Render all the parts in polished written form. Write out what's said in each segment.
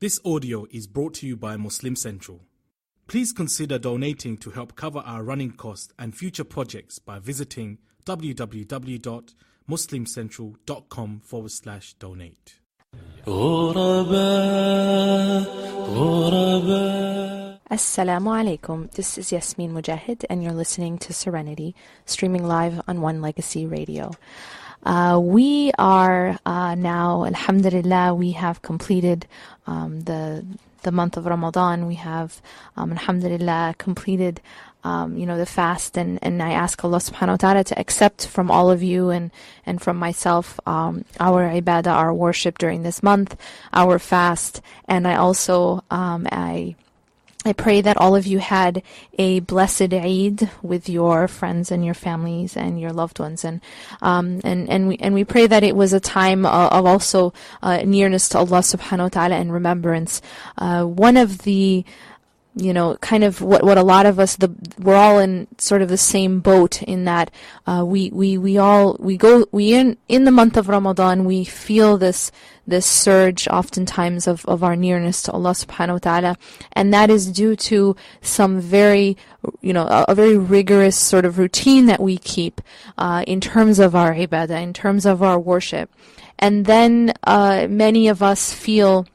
This audio is brought to you by Muslim Central. Please consider donating to help cover our running costs and future projects by visiting www.muslimcentral.com/donate. Assalamu alaikum. This is Yasmin Mogahed, and you're listening to Serenity, streaming live on One Legacy Radio. We are now, alhamdulillah, we have completed the month of Ramadan. We have, alhamdulillah, completed the fast, and I ask Allah subhanahu wa ta'ala to accept from all of you and from myself our ibadah, our worship during this month, our fast. And I also I pray that all of you had a blessed Eid with your friends and your families and your loved ones, and we pray that it was a time of also nearness to Allah subhanahu wa ta'ala and remembrance. One of the kind of what a lot of us, we're all in sort of the same boat in that we in the month of Ramadan, we feel this surge oftentimes of our nearness to Allah subhanahu wa ta'ala, and that is due to some very a very rigorous sort of routine that we keep in terms of our ibadah, in terms of our worship. And then many of us feel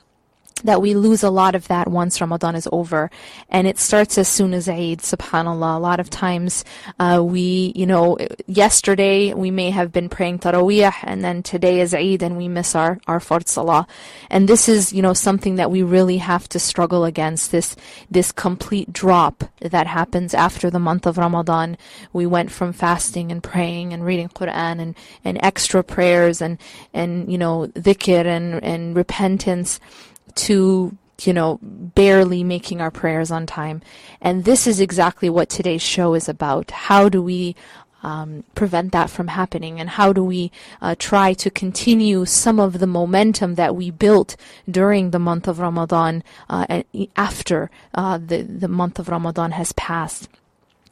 that we lose a lot of that once Ramadan is over, and it starts as soon as Eid, subhanAllah. A lot of times yesterday we may have been praying Taraweeh, and then today is Eid and we miss our Fard Salah. And this is, something that we really have to struggle against, this complete drop that happens after the month of Ramadan. We went from fasting and praying and reading Quran and extra prayers and dhikr and repentance to barely making our prayers on time. And this is exactly what today's show is about. How do we prevent that from happening, and how do we try to continue some of the momentum that we built during the month of Ramadan after the month of Ramadan has passed?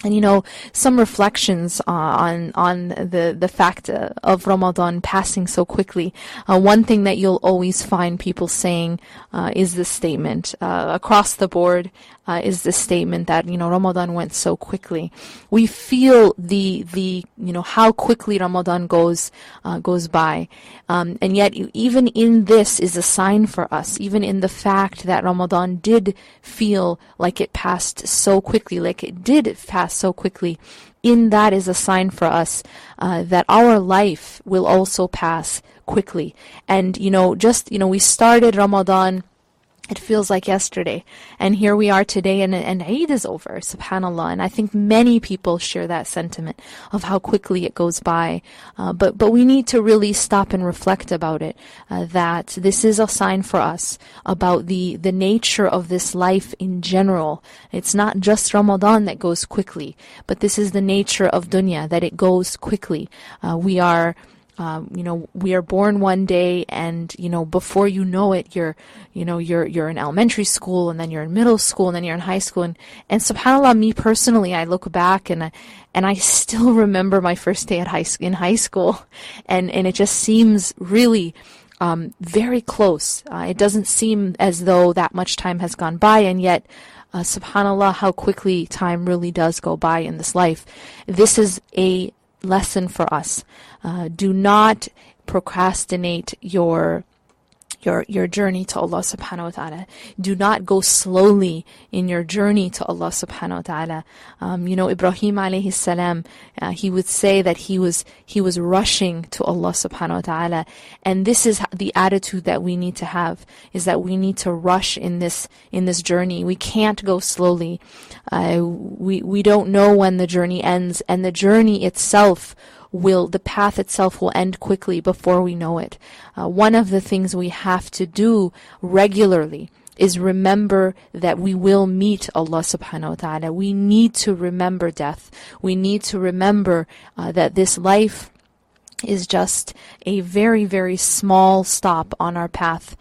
And some reflections on the fact of Ramadan passing so quickly. One thing that you'll always find people saying is this statement across the board, is this statement that Ramadan went so quickly. We feel the how quickly Ramadan goes by, and yet even in this is a sign for us. Even in the fact that Ramadan did feel like it passed so quickly, like it did pass so quickly, in that is a sign for us that our life will also pass quickly. And we started Ramadan, it feels like yesterday, and here we are today, and Eid is over, subhanAllah. And I think many people share that sentiment of how quickly it goes by, but we need to really stop and reflect about it, that this is a sign for us about the nature of this life in general. It's not just Ramadan that goes quickly, but this is the nature of dunya, that it goes quickly. We are born one day, and before you know it, you're in elementary school, and then you're in middle school, and then you're in high school, and subhanAllah, me personally, I look back and I still remember my first day in high school, and it just seems really very close. It doesn't seem as though that much time has gone by, and yet subhanAllah, how quickly time really does go by in this life. This is a lesson for us. Do not procrastinate your journey to Allah subhanahu wa ta'ala. Do not go slowly in your journey to Allah subhanahu wa ta'ala. Ibrahim alayhi salam, he would say that he was rushing to Allah subhanahu wa ta'ala. And this is the attitude that we need to have, is that we need to rush in this journey. We can't go slowly. We don't know when the journey ends, and the journey itself the path itself will end quickly before we know it. One of the things we have to do regularly is remember that we will meet Allah subhanahu wa ta'ala. We need to remember death. We need to remember that this life is just a very, very small stop on our path.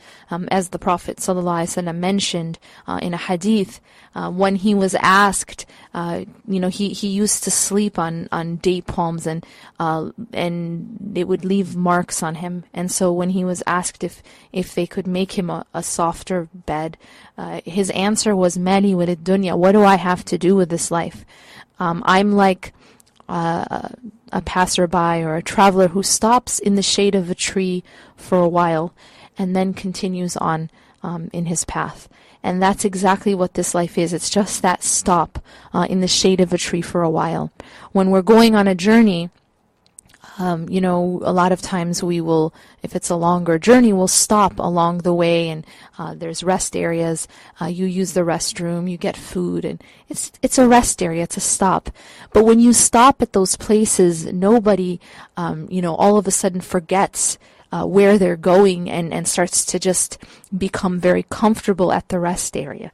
As the Prophet ﷺ mentioned in a hadith, when he was asked, he used to sleep on date palms, and it would leave marks on him. And so when he was asked if they could make him a softer bed, his answer was, "Mali walid dunya." What do I have to do with this life? I'm like a passerby or a traveler who stops in the shade of a tree for a while and then continues on in his path. And that's exactly what this life is. It's just that stop in the shade of a tree for a while. When we're going on a journey, a lot of times we will, if it's a longer journey, we'll stop along the way, and there's rest areas. You use the restroom, you get food, and it's a rest area, it's a stop. But when you stop at those places, nobody, all of a sudden forgets where they're going and starts to just become very comfortable at the rest area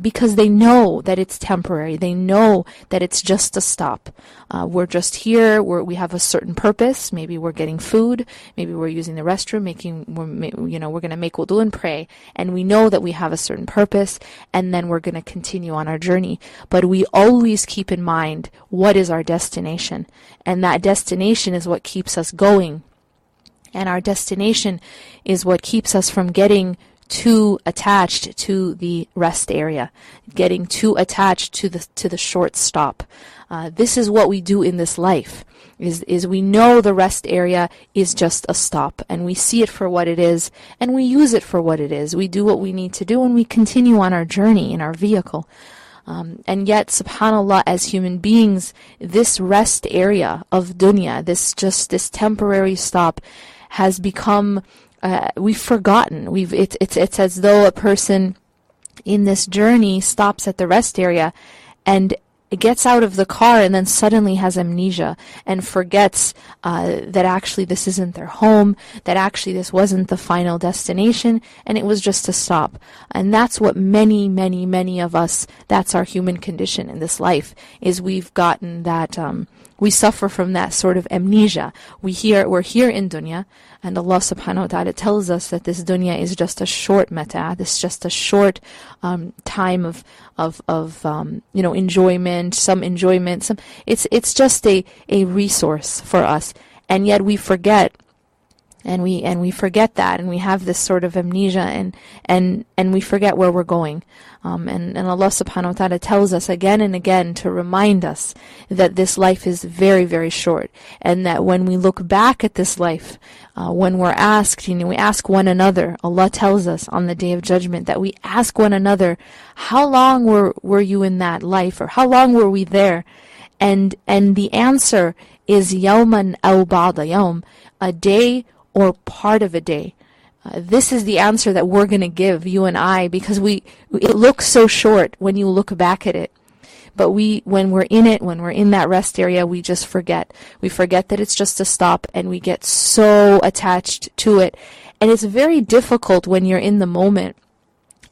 because they know that it's temporary. They know that it's just a stop. We're just here. We have a certain purpose. Maybe we're getting food. Maybe we're using the restroom. We're going to make wudu and pray. And we know that we have a certain purpose, and then we're going to continue on our journey. But we always keep in mind what is our destination, and that destination is what keeps us going. And our destination is what keeps us from getting too attached to the rest area, getting too attached to the short stop. This is what we do in this life, is we know the rest area is just a stop, and we see it for what it is, and we use it for what it is. We do what we need to do, and we continue on our journey in our vehicle. And yet, subhanAllah, as human beings, this rest area of dunya, this temporary stop, has become, we've forgotten. It's as though a person in this journey stops at the rest area and gets out of the car and then suddenly has amnesia and forgets that actually this isn't their home, that actually this wasn't the final destination, and it was just a stop. And that's what many, many, many of us, that's our human condition in this life, is we've gotten that, we suffer from that sort of amnesia. We're here in dunya, and Allah subhanahu wa ta'ala tells us that this dunya is just a short mata', this just a short time of enjoyment, some enjoyment, it's just a resource for us. And yet we forget, and we forget that, and we have this sort of amnesia, and we forget where we're going. And Allah subhanahu wa ta'ala tells us again and again to remind us that this life is very, very short, and that when we look back at this life, when we're asked, we ask one another, Allah tells us on the Day of Judgment that we ask one another, how long were you in that life, or how long were we there? And the answer is yawman aw ba'da yawm, a day or part of a day. This is the answer that we're going to give, you and I, because it looks so short when you look back at it. But when we're in it, when we're in that rest area, we just forget. We forget that it's just a stop, and we get so attached to it. And it's very difficult when you're in the moment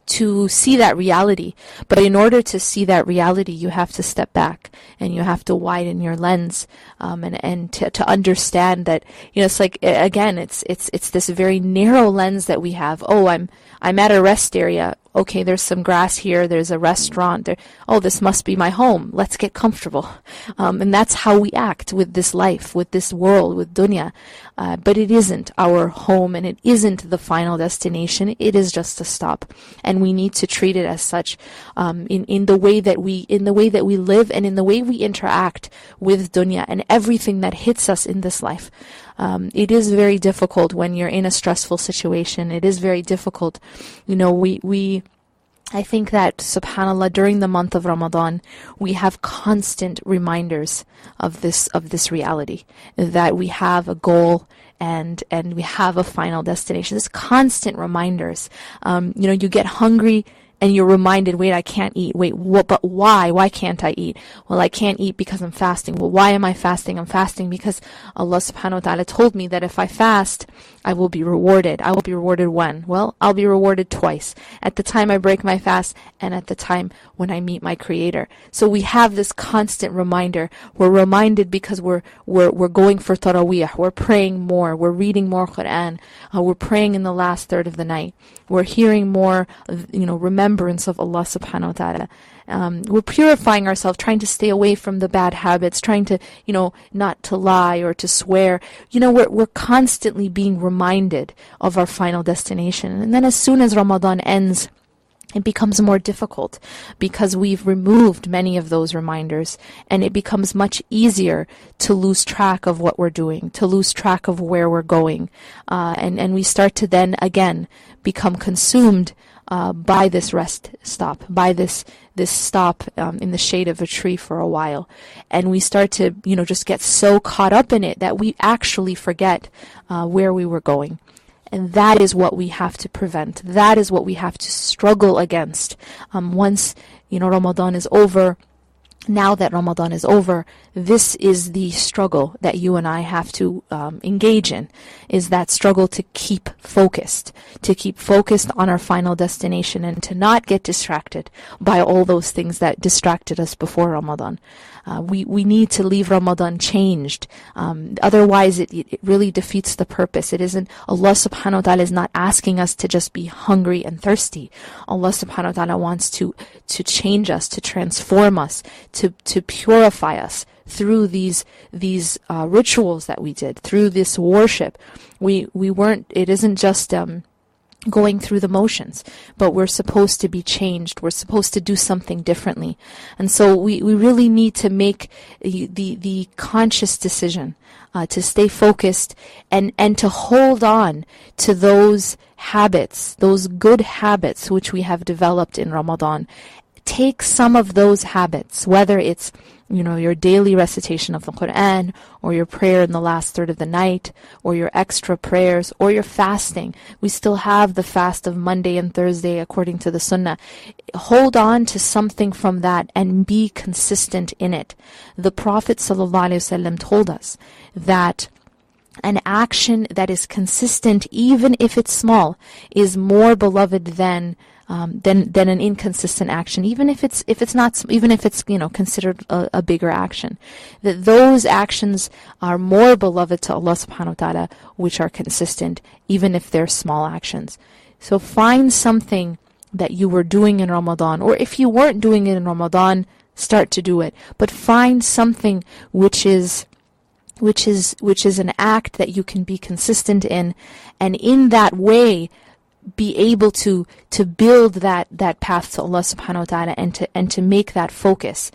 to see that reality. But in order to see that reality, you have to step back, and you have to widen your lens, and to understand that, it's like, again, it's this very narrow lens that we have. Oh, I'm at a rest area. Okay, there's some grass here, there's a restaurant there. Oh, this must be my home. Let's get comfortable. And that's how we act with this life, with this world, with dunya. But it isn't our home, and it isn't the final destination. It is just a stop. And we need to treat it as such, in the way that we live, and in the way we interact with dunya and everything that hits us in this life. It is very difficult when you're in a stressful situation. It is very difficult. I think that, subhanAllah, during the month of Ramadan, we have constant reminders of this reality, that we have a goal and we have a final destination. There's constant reminders. You get hungry and you're reminded, wait, I can't eat. Wait, what? But why? Why can't I eat? Well, I can't eat because I'm fasting. Well, why am I fasting? I'm fasting because Allah subhanahu wa ta'ala told me that if I fast, I will be rewarded. I will be rewarded when? Well, I'll be rewarded twice. At the time I break my fast and at the time when I meet my Creator. So we have this constant reminder. We're reminded because we're going for Taraweeh. We're praying more. We're reading more Quran. We're praying in the last third of the night. We're hearing more, remembrance of Allah subhanahu wa ta'ala. We're purifying ourselves, trying to stay away from the bad habits, trying to, not to lie or to swear. We're constantly being reminded of our final destination. And then as soon as Ramadan ends, it becomes more difficult because we've removed many of those reminders, and it becomes much easier to lose track of what we're doing, to lose track of where we're going. And we start to then again become consumed by this rest stop, by this stop in the shade of a tree for a while. And we start to, just get so caught up in it that we actually forget where we were going. And that is what we have to prevent. That is what we have to struggle against. Once, Ramadan is over, now that Ramadan is over, this is the struggle that you and I have to engage in, is that struggle to keep focused on our final destination and to not get distracted by all those things that distracted us before Ramadan. We need to leave Ramadan changed. Otherwise, it really defeats the purpose. It isn't, Allah subhanahu wa ta'ala is not asking us to just be hungry and thirsty. Allah subhanahu wa ta'ala wants to change us, to transform us, to purify us through these rituals that we did, through this worship. It isn't just going through the motions, but we're supposed to be changed. We're supposed to do something differently. And so we really need to make the conscious decision to stay focused and to hold on to those habits, those good habits which we have developed in Ramadan. Take some of those habits, whether it's your daily recitation of the Quran, or your prayer in the last third of the night, or your extra prayers, or your fasting. We still have the fast of Monday and Thursday according to the Sunnah. Hold on to something from that and be consistent in it. The Prophet ﷺ told us that an action that is consistent, even if it's small, is more beloved than an inconsistent action, even if it's considered a bigger action. That those actions are more beloved to Allah subhanahu wa ta'ala which are consistent, even if they're small actions. So find something that you were doing in Ramadan, or if you weren't doing it in Ramadan, start to do it. But find something which is an act that you can be consistent in, and in that way be able to build that path to Allah subhanahu wa ta'ala and to make that focus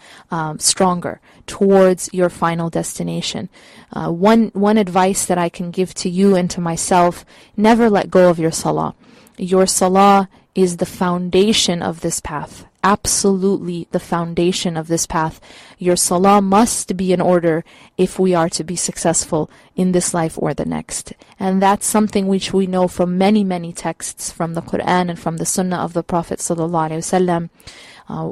stronger towards your final destination. One advice that I can give to you and to myself: never let go of your salah. Your salah is the foundation of this path. Absolutely the foundation of this path. Your salah must be in order if we are to be successful in this life or the next. And that's something which we know from many, many texts from the Quran and from the Sunnah of the Prophet ﷺ.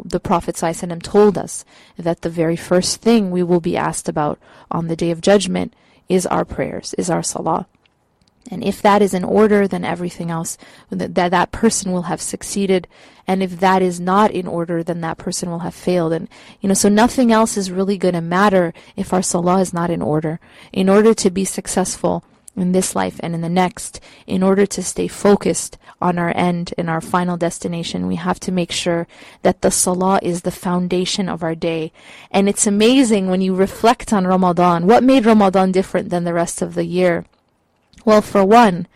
The Prophet ﷺ told us that the very first thing we will be asked about on the Day of Judgment is our prayers, is our salah. And if that is in order, then everything else, that person will have succeeded. And if that is not in order, then that person will have failed. And, so nothing else is really going to matter if our salah is not in order. In order to be successful in this life and in the next, in order to stay focused on our end and our final destination, we have to make sure that the salah is the foundation of our day. And it's amazing when you reflect on Ramadan. What made Ramadan different than the rest of the year? Well, for one,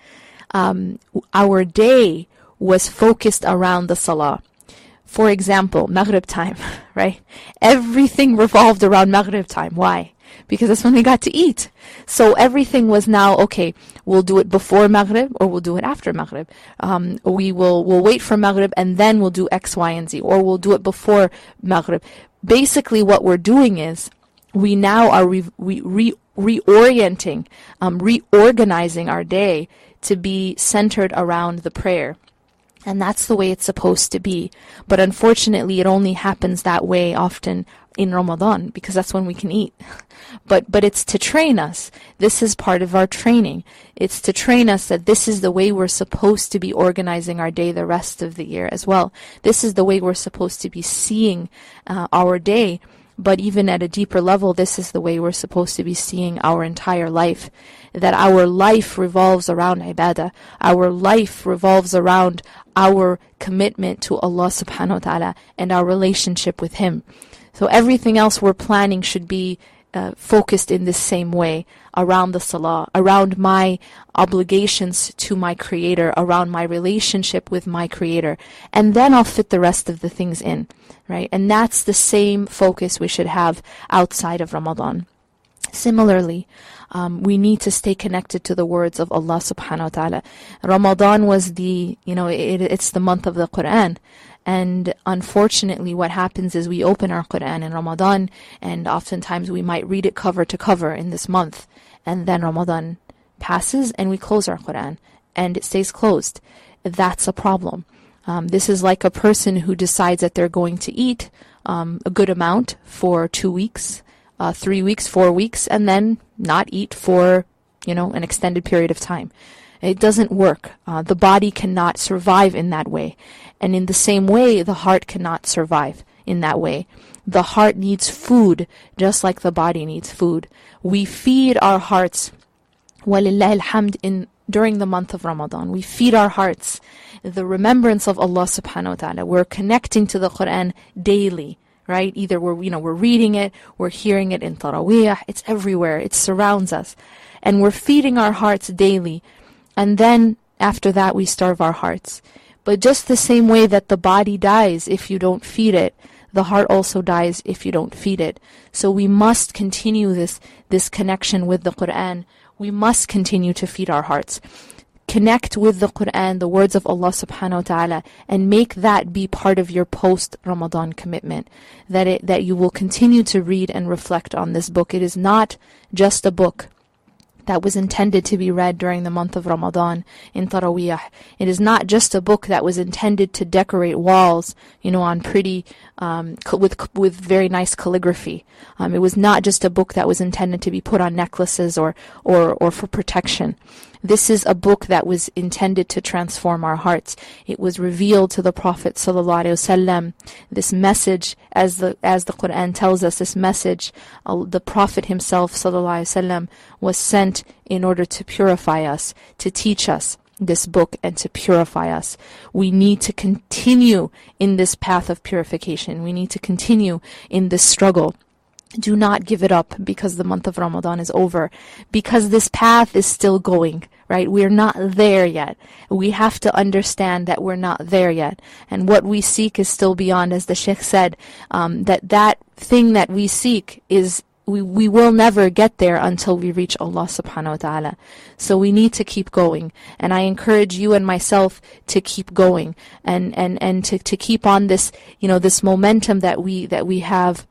our day was focused around the salah. For example, Maghrib time, right? Everything revolved around Maghrib time. Why? Because that's when we got to eat. So everything was now, okay, we'll do it before Maghrib or we'll do it after Maghrib. We'll wait for Maghrib and then we'll do X, Y, and Z, or we'll do it before Maghrib. Basically, what we're doing is we now are reorienting, reorganizing our day to be centered around the prayer. And that's the way it's supposed to be. But unfortunately, it only happens that way often in Ramadan, because that's when we can eat. But it's to train us. This is part of our training. It's to train us that this is the way we're supposed to be organizing our day the rest of the year as well. This is the way we're supposed to be seeing our day. But even at a deeper level, this is the way we're supposed to be seeing our entire life. That our life revolves around ibadah. Our life revolves around our commitment to Allah subhanahu wa ta'ala and our relationship with Him. So everything else we're planning should be focused in this same way, around the salah, around my obligations to my Creator, around my relationship with my Creator. And then I'll fit the rest of the things in, right? And that's the same focus we should have outside of Ramadan. Similarly, we need to stay connected to the words of Allah subhanahu wa ta'ala. Ramadan was it's the month of the Quran. And unfortunately, what happens is we open our Quran in Ramadan, and oftentimes we might read it cover to cover in this month. And then Ramadan passes and we close our Quran and it stays closed. That's a problem. This is like a person who decides that they're going to eat a good amount for 2 weeks, 3 weeks, 4 weeks, and then not eat for, an extended period of time. It doesn't work. The body cannot survive in that way. And in the same way, the heart cannot survive in that way. The heart needs food, just like the body needs food. We feed our hearts, walillahi alhamd, during the month of Ramadan. We feed our hearts the remembrance of Allah subhanahu wa ta'ala. We're connecting to the Quran daily, right? Either we're reading it, we're hearing it in Taraweeh, it's everywhere, it surrounds us. And we're feeding our hearts daily. And then after that, we starve our hearts. But just the same way that the body dies if you don't feed it, the heart also dies if you don't feed it. So we must continue this connection with the Quran. We must continue to feed our hearts. Connect with the Quran, the words of Allah subhanahu wa ta'ala, and make that be part of your post-Ramadan commitment. That you will continue to read and reflect on this book. It is not just a book that was intended to be read during the month of Ramadan in Taraweeh. It is not just a book that was intended to decorate walls, on pretty, with very nice calligraphy. It was not just a book that was intended to be put on necklaces or for protection. This is a book that was intended to transform our hearts. It was revealed to the Prophet ﷺ. This message, as the Quran tells us, this message, the Prophet himself ﷺ was sent in order to purify us, to teach us this book and to purify us. We need to continue in this path of purification. We need to continue in this struggle. Do not give it up because the month of Ramadan is over, because this path is still going, right? We're not there yet. We have to understand that we're not there yet. And what we seek is still beyond, as the Sheikh said, that thing that we seek is, we will never get there until we reach Allah subhanahu wa ta'ala. So we need to keep going. And I encourage you and myself to keep going and to keep on this, this momentum that we have,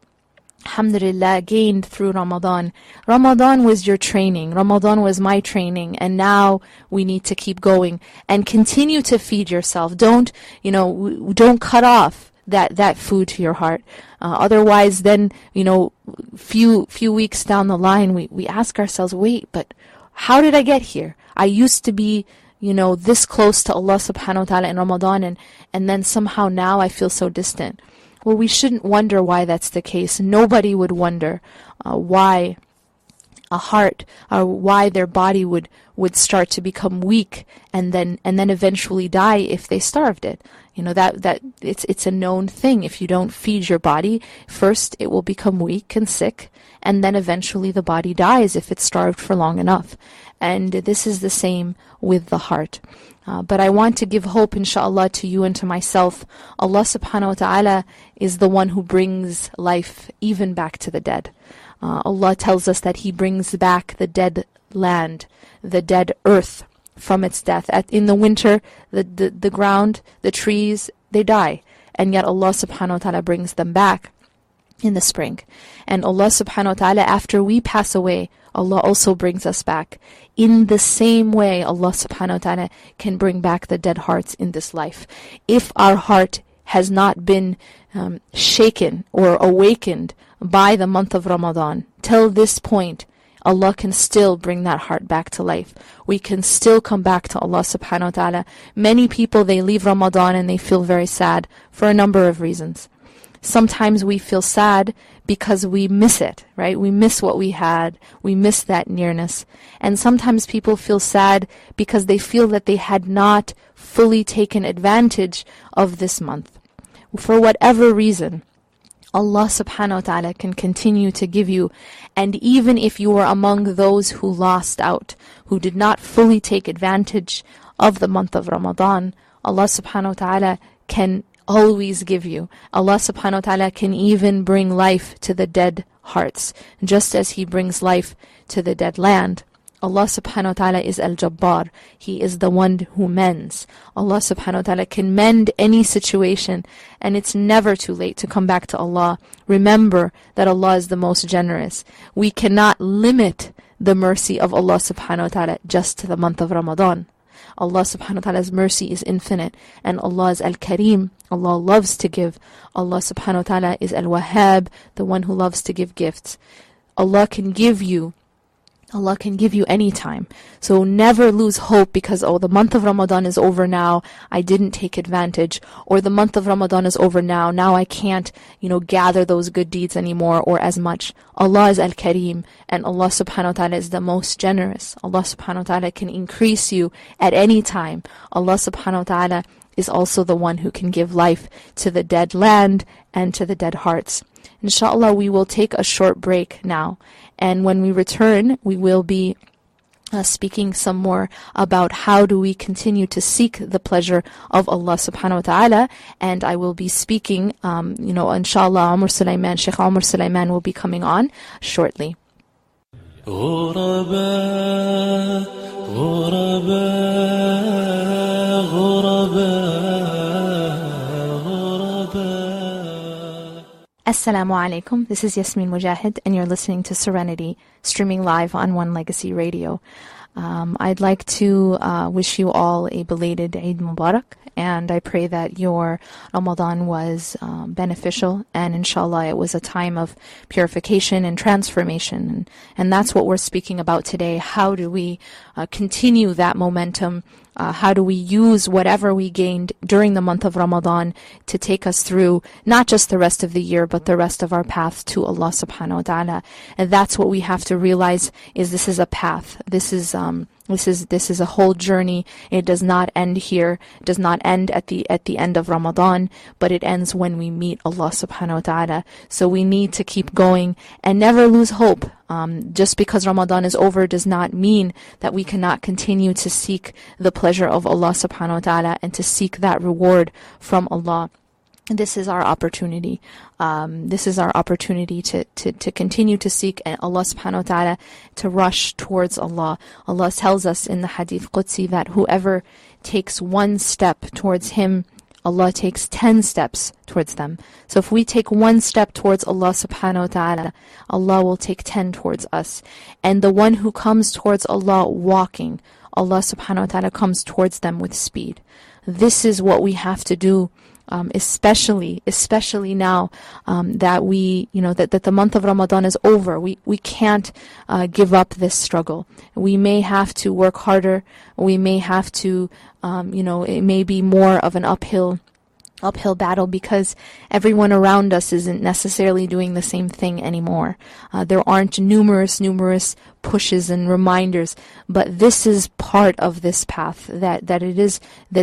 alhamdulillah, gained through Ramadan. Ramadan was your training. Ramadan was my training. And now we need to keep going and continue to feed yourself. Don't cut off that food to your heart. Otherwise, then, few weeks down the line, we ask ourselves, wait, but how did I get here? I used to be, this close to Allah subhanahu wa ta'ala in Ramadan, and then somehow now I feel so distant. Well, we shouldn't wonder why that's the case. Nobody would wonder why a heart or why their body would start to become weak and then eventually die if they starved it. That it's a known thing. If you don't feed your body, first it will become weak and sick, and then eventually the body dies if it's starved for long enough. And this is the same with the heart. But I want to give hope, inshallah, to you and to myself. Allah subhanahu wa ta'ala is the one who brings life even back to the dead. Allah tells us that He brings back the dead land, the dead earth from its death. In the winter, the ground, the trees, they die. And yet Allah subhanahu wa ta'ala brings them back. in the spring. And Allah subhanahu wa ta'ala, after we pass away, Allah also brings us back. In the same way, Allah subhanahu wa ta'ala can bring back the dead hearts in this life. If our heart has not been shaken or awakened by the month of Ramadan, till this point, Allah can still bring that heart back to life. We can still come back to Allah subhanahu wa ta'ala. Many people, they leave Ramadan and they feel very sad for a number of reasons. Sometimes we feel sad because we miss it, right? We miss what we had. We miss that nearness. And sometimes people feel sad because they feel that they had not fully taken advantage of this month. For whatever reason, Allah subhanahu wa ta'ala can continue to give you. And even if you were among those who lost out, who did not fully take advantage of the month of Ramadan, Allah subhanahu wa ta'ala can always give you. Allah subhanahu wa ta'ala can even bring life to the dead hearts, just as He brings life to the dead land. Allah subhanahu wa ta'ala is Al-Jabbar. He is the one who mends. Allah subhanahu wa ta'ala can mend any situation, and it's never too late to come back to Allah. Remember that Allah is the most generous. We cannot limit the mercy of Allah subhanahu wa ta'ala just to the month of Ramadan. Allah subhanahu wa ta'ala's mercy is infinite, and Allah is Al-Kareem. Allah loves to give. Allah subhanahu wa ta'ala is Al-Wahhab, the one who loves to give gifts. Allah can give you any time. So never lose hope because, the month of Ramadan is over now, I didn't take advantage. Or the month of Ramadan is over now I can't, gather those good deeds anymore or as much. Allah is Al-Kareem, and Allah subhanahu wa ta'ala is the most generous. Allah subhanahu wa ta'ala can increase you at any time. Allah subhanahu wa ta'ala is also the one who can give life to the dead land and to the dead hearts. Inshallah, we will take a short break now. And when we return, we will be speaking some more about how do we continue to seek the pleasure of Allah subhanahu wa ta'ala. And I will be speaking, inshallah, Sheikh Omar Sulaiman will be coming on shortly. غرباء غرباء غرباء غرباء. Assalamu alaikum. This is Yasmin Mogahed, and you're listening to Serenity, streaming live on One Legacy Radio. I'd like to wish you all a belated Eid Mubarak, and I pray that your Ramadan was beneficial, and inshallah it was a time of purification and transformation. And that's what we're speaking about today. How do we continue that momentum? How do we use whatever we gained during the month of Ramadan to take us through not just the rest of the year, but the rest of our path to Allah subhanahu wa ta'ala? And that's what we have to realize, is this is a path. This is a whole journey. It does not end here. It does not end at the end of Ramadan, but it ends when we meet Allah subhanahu wa ta'ala. So we need to keep going and never lose hope. Just because Ramadan is over does not mean that we cannot continue to seek the pleasure of Allah subhanahu wa ta'ala and to seek that reward from Allah. This is our opportunity. This is our opportunity to continue to seek Allah subhanahu wa ta'ala, to rush towards Allah. Allah tells us in the Hadith Qudsi that whoever takes one step towards Him, Allah takes 10 steps towards them. So if we take one step towards Allah subhanahu wa ta'ala, Allah will take 10 towards us. And the one who comes towards Allah walking, Allah subhanahu wa ta'ala comes towards them with speed. This is what we have to do, especially now that that the month of Ramadan is over. We can't give up this struggle. We may have to work harder. We may have to, it may be more of an uphill battle because everyone around us isn't necessarily doing the same thing anymore. There aren't numerous pushes and reminders, but this is part of this path, that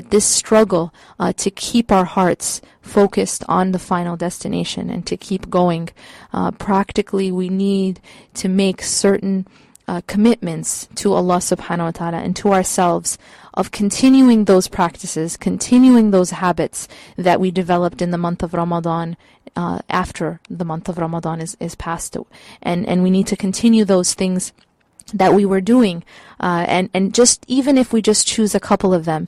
this struggle to keep our hearts focused on the final destination and to keep going. Practically, we need to make certain commitments to Allah subhanahu wa ta'ala and to ourselves of continuing those practices, continuing those habits that we developed in the month of Ramadan after the month of Ramadan is past. And we need to continue those things that we were doing, and just even if we just choose a couple of them,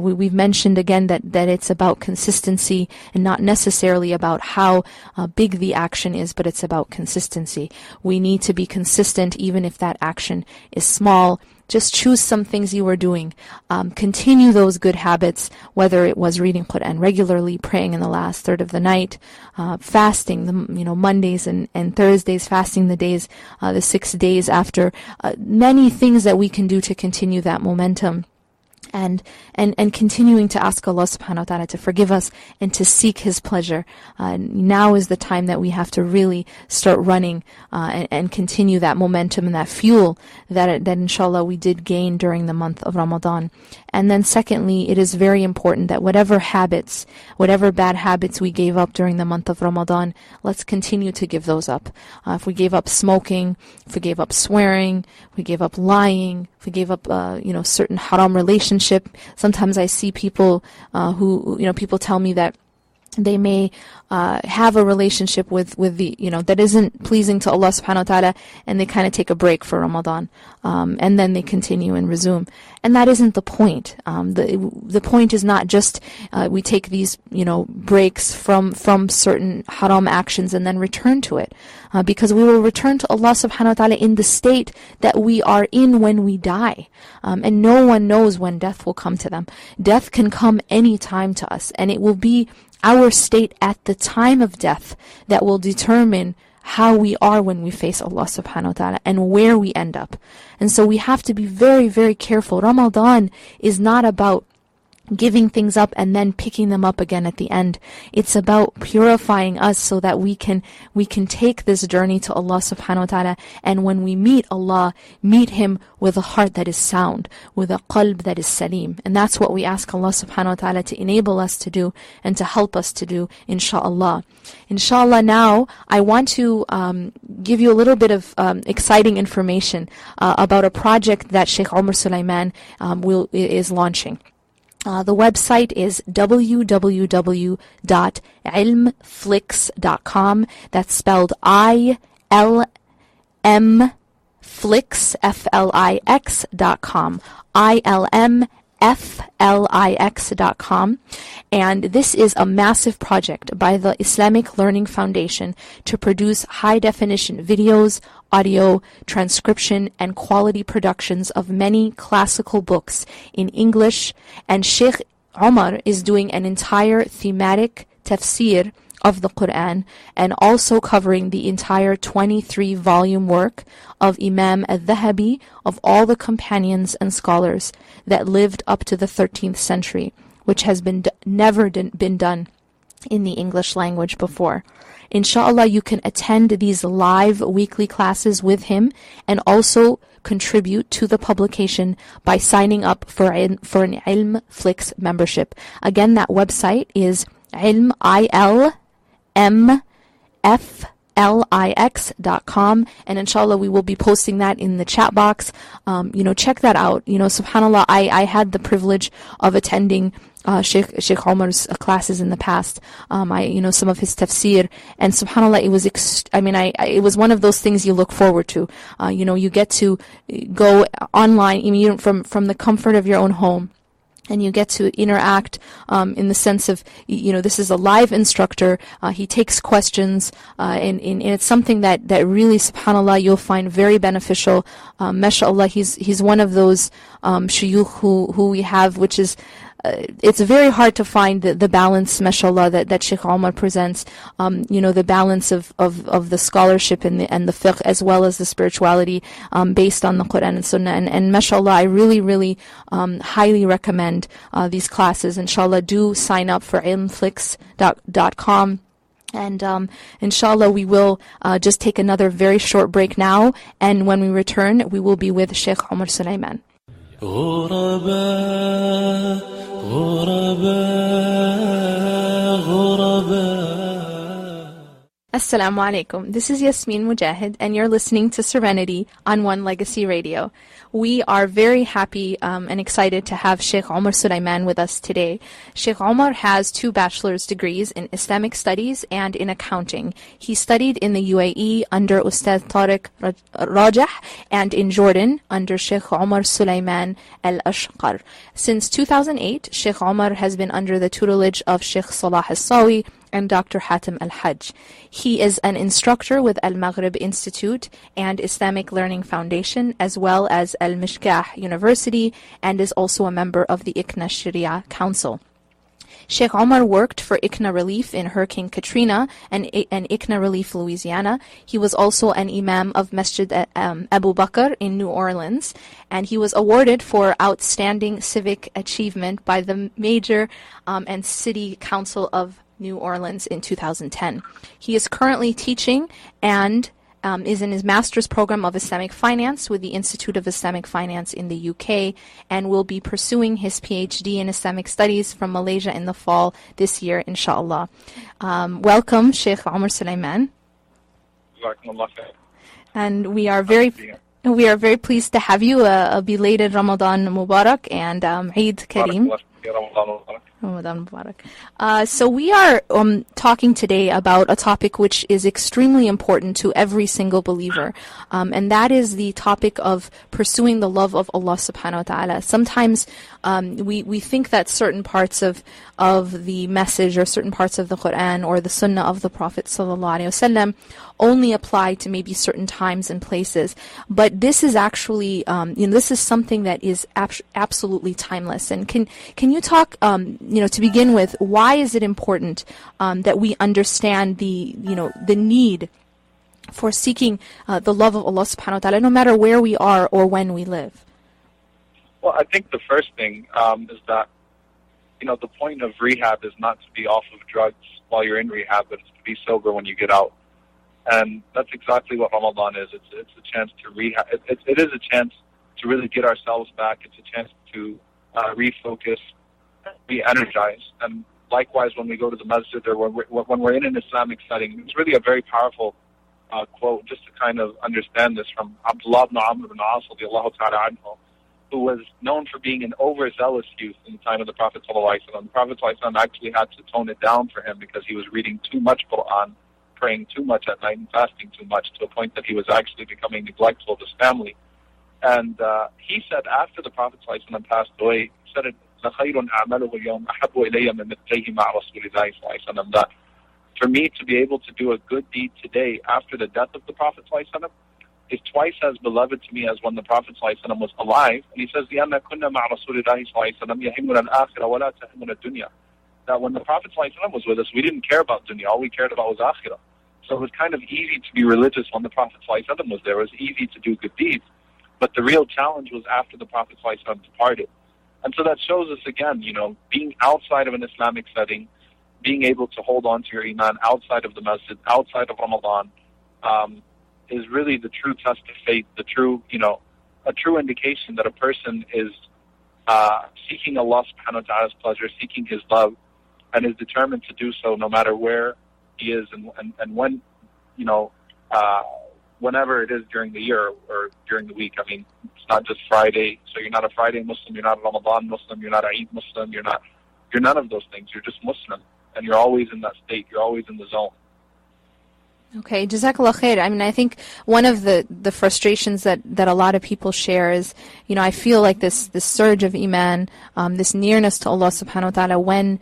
we've mentioned again that it's about consistency and not necessarily about how big the action is, but it's about consistency. We need to be consistent even if that action is small. Just choose some things you were doing. Continue those good habits, whether it was reading Quran regularly, praying in the last third of the night, fasting, Mondays and Thursdays, fasting the 6 days after. Many things that we can do to continue that momentum. And continuing to ask Allah subhanahu wa ta'ala to forgive us and to seek His pleasure. Now is the time that we have to really start running and continue that momentum and that fuel that inshallah we did gain during the month of Ramadan. And then secondly, it is very important that whatever bad habits we gave up during the month of Ramadan, let's continue to give those up. If we gave up smoking, if we gave up swearing, if we gave up lying, if we gave up certain haram relationship. Sometimes I see people who people tell me that they may have a relationship with the that isn't pleasing to Allah subhanahu wa ta'ala, and they kind of take a break for Ramadan, and then they continue and resume. And that isn't the point. The point is not just we take these breaks from certain haram actions and then return to it, because we will return to Allah subhanahu wa ta'ala in the state that we are in when we die, and no one knows when death will come to them. Death can come any time to us, and it will be our state at the time of death that will determine how we are when we face Allah subhanahu wa ta'ala and where we end up. And so we have to be very, very careful. Ramadan is not about giving things up and then picking them up again at the end. It's about purifying us so that we can take this journey to Allah subhanahu wa ta'ala, and when we meet Allah, meet Him with a heart that is sound, with a qalb that is salim. And that's what we ask Allah subhanahu wa ta'ala to enable us to do and to help us to do, inshallah. Inshallah, now I want to give you a little bit of exciting information about a project that Sheikh Omar Sulaiman is launching. The website is www.ilmflix.com. That's spelled ILM Flix, FLIX.com. ILMFLIX.com. And this is a massive project by the Islamic Learning Foundation to produce high-definition videos, audio, transcription, and quality productions of many classical books in English. And Sheikh Omar is doing an entire thematic tafsir of the Quran, and also covering the entire 23-volume work of Imam al-Dhahabi, of all the companions and scholars that lived up to the 13th century, which has never been done in the English language before. Inshallah, you can attend these live weekly classes with him and also contribute to the publication by signing up for an Ilm Flix membership. Again, that website is ilmflix.com, and inshallah we will be posting that in the chat box. Check that out. Subhanallah, I had the privilege of attending Sheikh Omar's classes in the past. Some of his tafsir, and subhanallah, it was it was one of those things you look forward to. You get to go online, from the comfort of your own home, and you get to interact in the sense of, this is a live instructor. He takes questions, and it's something that really, subhanAllah, you'll find very beneficial. MashaAllah, he's one of those shuyukh who we have, which is, it's very hard to find the balance, mashallah, that Sheikh Omar presents, the balance of the scholarship and the fiqh, as well as the spirituality, based on the Quran and Sunnah. And mashallah, I really, really, highly recommend, these classes. Inshallah, do sign up for ilmflix.com. And inshallah, we will just take another very short break now, and when we return, we will be with Sheikh Omar Sulaiman. غرباء غرباء غرباء Assalamu alaikum. This is Yasmin Mogahed, and you're listening to Serenity on One Legacy Radio. We are very happy and excited to have Sheikh Omar Sulaiman with us today. Sheikh Omar has 2 bachelor's degrees in Islamic Studies and in accounting. He studied in the UAE under Ustad Tariq Rajah and in Jordan under Sheikh Omar Sulaiman Al-Ashqar. Since 2008, Sheikh Omar has been under the tutelage of Sheikh Salah Al-Sawi and Dr. Hatem Al-Hajj. He is an instructor with AlMaghrib Institute and Islamic Learning Foundation, as well as Al-Mishkah University, and is also a member of the ICNA Sharia Council. Sheikh Omar worked for ICNA Relief in Hurricane Katrina and ICNA Relief Louisiana. He was also an imam of Masjid Abu Bakr in New Orleans, and he was awarded for outstanding civic achievement by the Mayor and City Council of New Orleans in 2010. He is currently teaching and is in his master's program of Islamic Finance with the Institute of Islamic Finance in the UK, and will be pursuing his PhD in Islamic Studies from Malaysia in the fall this year, inshallah. Welcome, Sheikh Omar Sulaiman. And we are very pleased to have you. A belated Ramadan Mubarak and Eid Kareem. Ramadan Mubarak. So we are talking today about a topic which is extremely important to every single believer, and that is the topic of pursuing the love of Allah subhanahu wa ta'ala. Sometimes we think that certain parts of the message or certain parts of the Quran or the Sunnah of the Prophet sallallahu alaihi wasallam only apply to maybe certain times and places, but this is actually this is something that is absolutely timeless. And can you talk to begin with, why is it important that we understand the need for seeking the love of Allah subhanahu wa ta'ala no matter where we are or when we live? Well, I think the first thing is that the point of rehab is not to be off of drugs while you're in rehab, but it's to be sober when you get out. And that's exactly what Ramadan is. It's a chance to rehab. It is a chance to really get ourselves back. It's a chance to refocus, be energized. And likewise, when we go to the masjid or when we're in an Islamic setting, it's really a very powerful quote, just to kind of understand this, from Abdullah ibn Amr ibn As, who was known for being an overzealous youth in the time of the Prophet ﷺ. The Prophet ﷺ actually had to tone it down for him because he was reading too much Quran, praying too much at night, and fasting too much, to a point that he was actually becoming neglectful of his family. And he said, after the Prophet ﷺ passed away, he said, that for me to be able to do a good deed today after the death of the Prophet ﷺ is twice as beloved to me as when the Prophet ﷺ was alive. And he says, that when the Prophet ﷺ was with us, we didn't care about dunya. All we cared about was akhirah. So it was kind of easy to be religious when the Prophet ﷺ was there. It was easy to do good deeds. But the real challenge was after the Prophet ﷺ departed. And so that shows us again, being outside of an Islamic setting, being able to hold on to your iman outside of the masjid, outside of Ramadan, is really the true test of faith, a true indication that a person is seeking Allah subhanahu wa ta'ala's pleasure, seeking His love, and is determined to do so no matter where he is and when, whenever it is during the year or during the week. I mean, it's not just Friday. So you're not a Friday Muslim, you're not a Ramadan Muslim, you're not an Eid Muslim, you're none of those things. You're just Muslim, and you're always in that state. You're always in the zone. Okay, Jazakallah khair. I mean, I think one of the frustrations that a lot of people share is, I feel like this surge of iman, this nearness to Allah subhanahu wa ta'ala when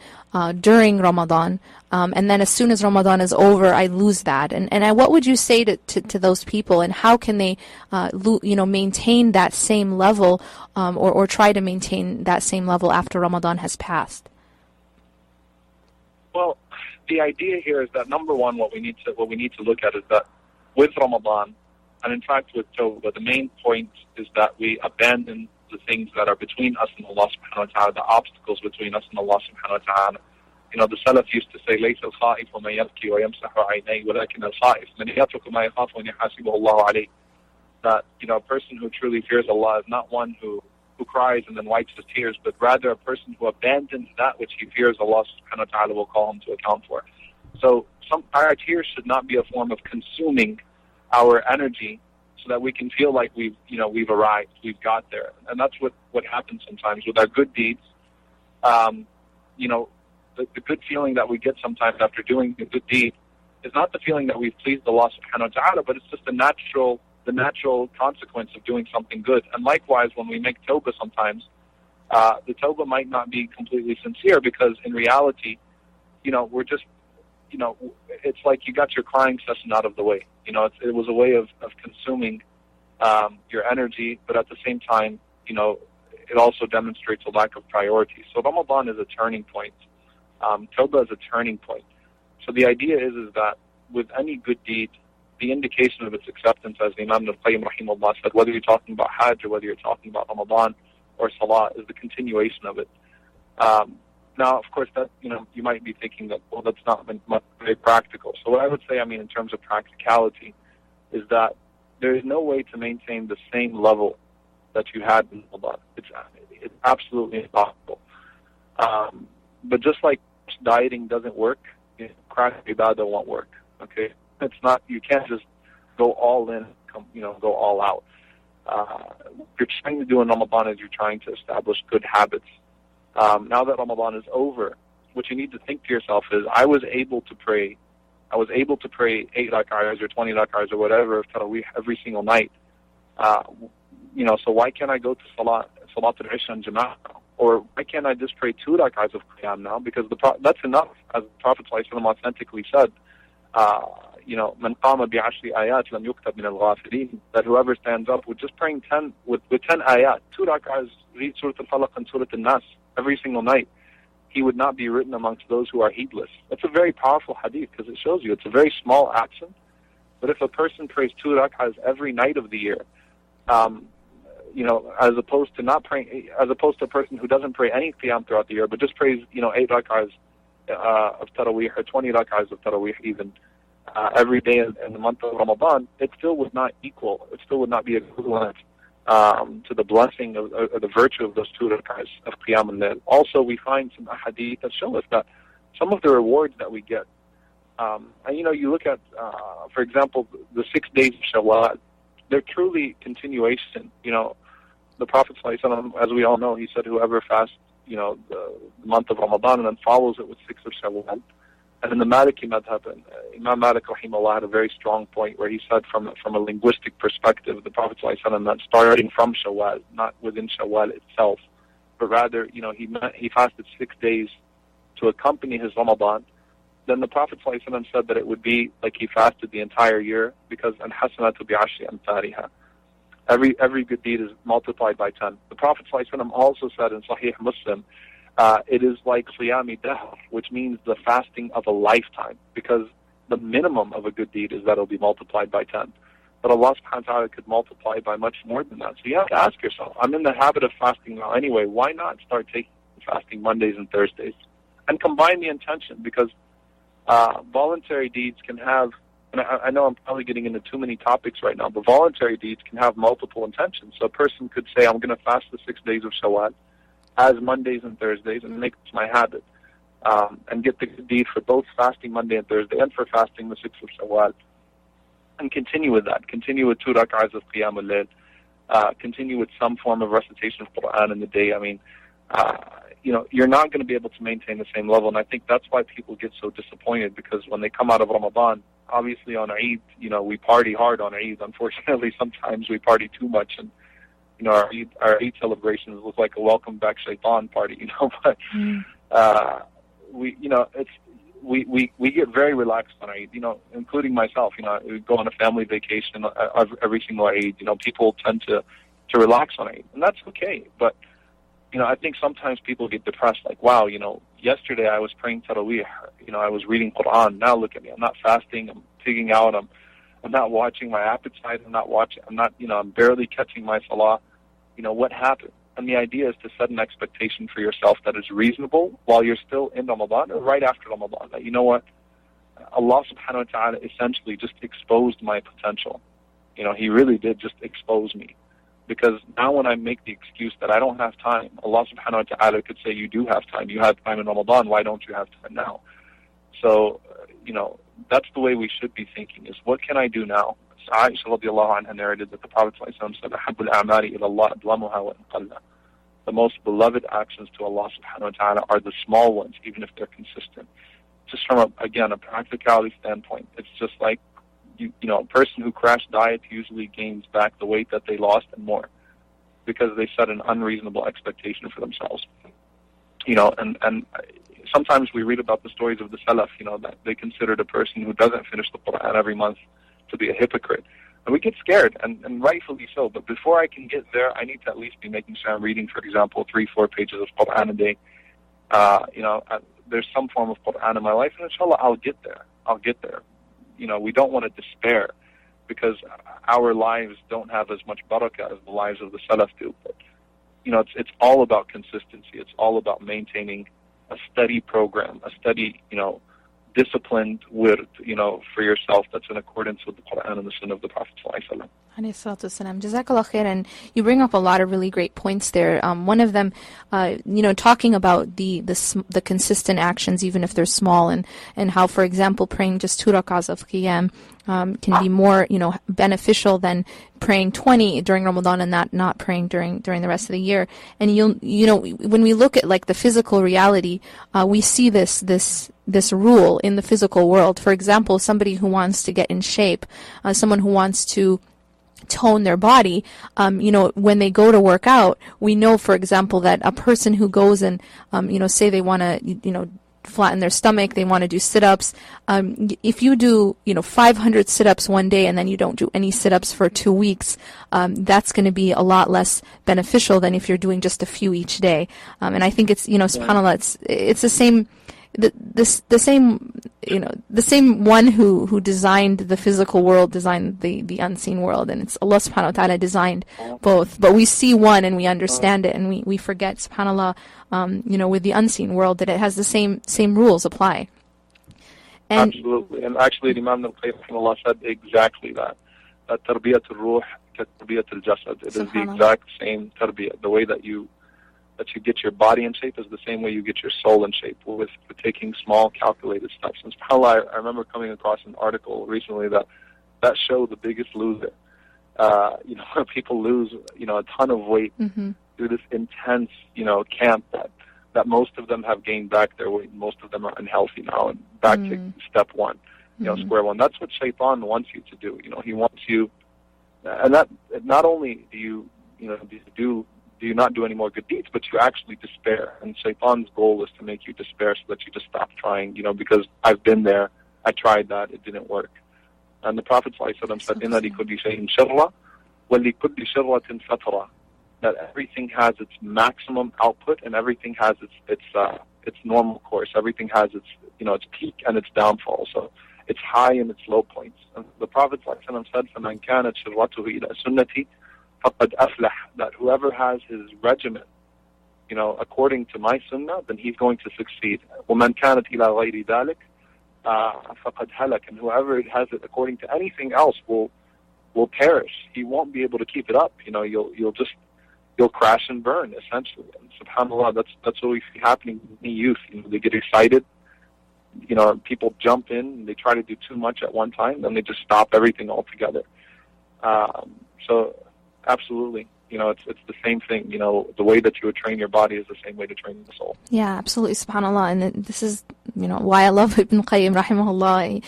during Ramadan, and then as soon as Ramadan is over, I lose that. And what would you say to those people, and how can they, maintain that same level, or try to maintain that same level after Ramadan has passed? Well, the idea here is that, number one, what we need to look at is that with Ramadan, and in fact with Tawbah, the main point is that we abandon the things that are between us and Allah subhanahu wa ta'ala, the obstacles between us and Allah subhanahu wa ta'ala. The Salaf used to say, لَيْسَ الْخَائِفُ مَنْ يَبْكِي وَيَمْسَحُ عَيْنَيْهِ وَلَكِنَ الْخَائِفُ مَنْ يَتْرُكُ مَا يَخَافُ أَنْ يُحَاسِبَهُ اللَّهُ عَلَيْهِ. That, a person who truly fears Allah is not one who cries and then wipes his tears, but rather a person who abandons that which he fears Allah subhanahu wa ta'ala will call him to account for. So our tears should not be a form of consuming our energy so that we can feel like we've arrived, we've got there. And that's what happens sometimes with our good deeds. The good feeling that we get sometimes after doing a good deed is not the feeling that we've pleased Allah subhanahu wa ta'ala, but it's just the natural consequence of doing something good. And likewise, when we make tawbah sometimes, the tawbah might not be completely sincere because in reality, we're just, it's like you got your crying session out of the way. It was a way of consuming your energy, but at the same time, it also demonstrates a lack of priority. So Ramadan is a turning point. Tawbah is a turning point. So the idea is that with any good deed, the indication of its acceptance, as the Imam al-Qayyim rahimahullah said, whether you're talking about Hajj or whether you're talking about Ramadan or Salah, is the continuation of it. Now, of course, that you might be thinking that, well, that's not very practical. So what I would say, in terms of practicality, is that there is no way to maintain the same level that you had in Ramadan. It's absolutely impossible. But just like dieting doesn't work, crash ibadah won't work. Okay, it's not. You can't just go all in, go all out. What you're trying to do in Ramadan is you're trying to establish good habits. Now that Ramadan is over, what you need to think to yourself is, I was able to pray 8 rak'ahs or 20 rak'ahs or whatever of Taraweeh every single night. So why can't I go to Salat al-Isha and Jama'ah? Or why can't I just pray 2 rak'ahs of Qiyam now? Because that's enough, as the Prophet ﷺ authentically said. Man qama bi'ashri ayat lam yuktab min al-ghafilin. That whoever stands up with just praying 10 ayat, 2 rak'ahs, read Surah Al-Falaq and Surah Al-Nas every single night, he would not be written amongst those who are heedless. That's a very powerful hadith because it shows you it's a very small action. But if a person prays 2 rak'ahs every night of the year, as opposed to a person who doesn't pray any qiyam throughout the year, but just prays, 8 rak'ahs of Taraweeh or 20 rak'ahs of Taraweeh even every day in the month of Ramadan, it still would not be equivalent to the blessing or the virtue of those 2 rak'ahs of qiyam al-layl. Also, we find some hadith that show us that some of the rewards that we get, you look at, for example, the 6 days of Shawwal, they're truly continuation. The Prophet ﷺ, as we all know, he said, whoever fasts, the month of Ramadan and then follows it with 6 of Shawwal. And in the Maliki madhab, Imam Malik rahimahullah had a very strong point where he said, from a linguistic perspective, the Prophet ﷺ, that starting from Shawwal, not within Shawwal itself, but rather, he fasted 6 days to accompany his Ramadan. Then the Prophet ﷺ said that it would be like he fasted the entire year, because al-hasanatu bi'ashri amthaliha. Every good deed is multiplied by 10. The Prophet ﷺ also said in Sahih Muslim, it is like siyami dahr, which means the fasting of a lifetime, because the minimum of a good deed is that it'll be multiplied by 10. But Allah subhanahu wa ta'ala could multiply by much more than that. So you have to ask yourself, I'm in the habit of fasting now anyway, why not start taking fasting Mondays and Thursdays? And combine the intention, because voluntary deeds can have, and I know I'm probably getting into too many topics right now, but voluntary deeds can have multiple intentions. So a person could say, I'm going to fast the 6 days of Shawwal as Mondays and Thursdays and make this my habit, and get the good deed for both fasting Monday and Thursday and for fasting the 6th of Shawwal, and continue with that. Continue with 2 rak'ahs of Qiyam al-Layl. Continue with some form of recitation of Quran in the day. You're not going to be able to maintain the same level, and I think that's why people get so disappointed, because when they come out of Ramadan, obviously on Eid, we party hard on Eid. Unfortunately, sometimes we party too much, and our Eid celebrations look like a welcome back shaitan party. But we get very relaxed on Eid. Including myself. We go on a family vacation every single Eid. People tend to relax on Eid, and that's okay. But I think sometimes people get depressed, like, wow, yesterday I was praying Taraweeh, I was reading Quran, now look at me, I'm not fasting, I'm pigging out, I'm not watching my appetite, I'm barely catching my Salah, what happened? And the idea is to set an expectation for yourself that is reasonable while you're still in Ramadan or right after Ramadan, that Allah subhanahu wa ta'ala essentially just exposed my potential. He really did just expose me. Because now when I make the excuse that I don't have time, Allah subhanahu wa ta'ala could say, you do have time. You had time in Ramadan. Why don't you have time now? So, that's the way we should be thinking, is what can I do now? So Aisha radiallahu anha narrated that the Prophet ﷺ said, أَحَبُّ الْأَعْمَالِ إِلَى اللَّهِ أَدْوَمُهَا وَإِنْ قَلَّ. The most beloved actions to Allah subhanahu wa ta'ala are the small ones, even if they're consistent. Just from, a practicality standpoint, it's just like, a person who crash diets usually gains back the weight that they lost and more, because they set an unreasonable expectation for themselves. And sometimes we read about the stories of the Salaf, that they considered a person who doesn't finish the Quran every month to be a hypocrite. And we get scared, and rightfully so. But before I can get there, I need to at least be making sure I'm reading, for example, 3-4 pages of Quran a day. There's some form of Quran in my life, and inshallah, I'll get there. We don't want to despair, because our lives don't have as much barakah as the lives of the Salaf do. But, it's all about consistency. It's all about maintaining a steady program, a steady, disciplined wird, for yourself that's in accordance with the Quran and the Sunnah of the Prophet ﷺ. Jazakallah khair. And you bring up a lot of really great points there. One of them, talking about the consistent actions, even if they're small, and how, for example, praying just 2 rak'ahs of qiyam can be more, beneficial than praying 20 during Ramadan and not praying during the rest of the year. And when we look at like the physical reality, we see this rule in the physical world. For example, somebody who wants to get in shape, someone who wants to tone their body, when they go to work out, we know, for example, that a person who goes and, say they want to, flatten their stomach, they want to do sit-ups. If you do, 500 sit-ups one day and then you don't do any sit-ups for 2 weeks, that's going to be a lot less beneficial than if you're doing just a few each day. And I think it's, subhanAllah, it's the same. The same one who designed the physical world designed the unseen world, and it's Allah subhanahu wa ta'ala designed both. But we see one and we understand it, and we forget, subhanAllah, with the unseen world, that it has the same rules apply. And absolutely. And actually, Imam al-Qayyim said exactly that tarbiyat al-ruh ka tarbiyat al-jasad. It is the exact same tarbiyat. The way that you get your body in shape is the same way you get your soul in shape, with taking small, calculated steps. And subhanAllah, I remember coming across an article recently that showed The Biggest Loser. People lose, a ton of weight through this intense, camp that most of them have gained back their weight. Most of them are unhealthy now, and back to step one, square one. That's what Shaitan wants you to do. He wants you, and that not only do you not do any more good deeds, but you actually despair. And Shaitan's goal is to make you despair so that you just stop trying, because I've been there, I tried that, it didn't work. And the Prophet ﷺ said, إِنَّ لِكُلِّ شَيْءٍ شَرَّةٍ وَلِكُلِّ شَرَّةٍ فَتْرَةٍ. That everything has its maximum output and everything has its normal course. Everything has its peak and its downfall. So it's high and its low points. And the Prophet ﷺ said, فَمَنْ كَانَتْ شِرَّتُهُ إِلَى سُنَّتِي فَقَدْ أَفْلَحَ. That whoever has his regimen, according to my sunnah, then he's going to succeed. وَمَنْ كَانَتْ إِلَى غَيْرِ ذَلِكَ فَقَدْ هَلَكَ. And whoever has it according to anything else will perish. He won't be able to keep it up. You'll crash and burn, essentially. And subhanAllah, that's what we see happening in youth. They get excited. People jump in, they try to do too much at one time, then they just stop everything altogether. So absolutely, it's the same thing. The way that you would train your body is the same way to train the soul. Yeah, absolutely, subhanAllah. And this is, why I love Ibn Qayyim, rahimahullah.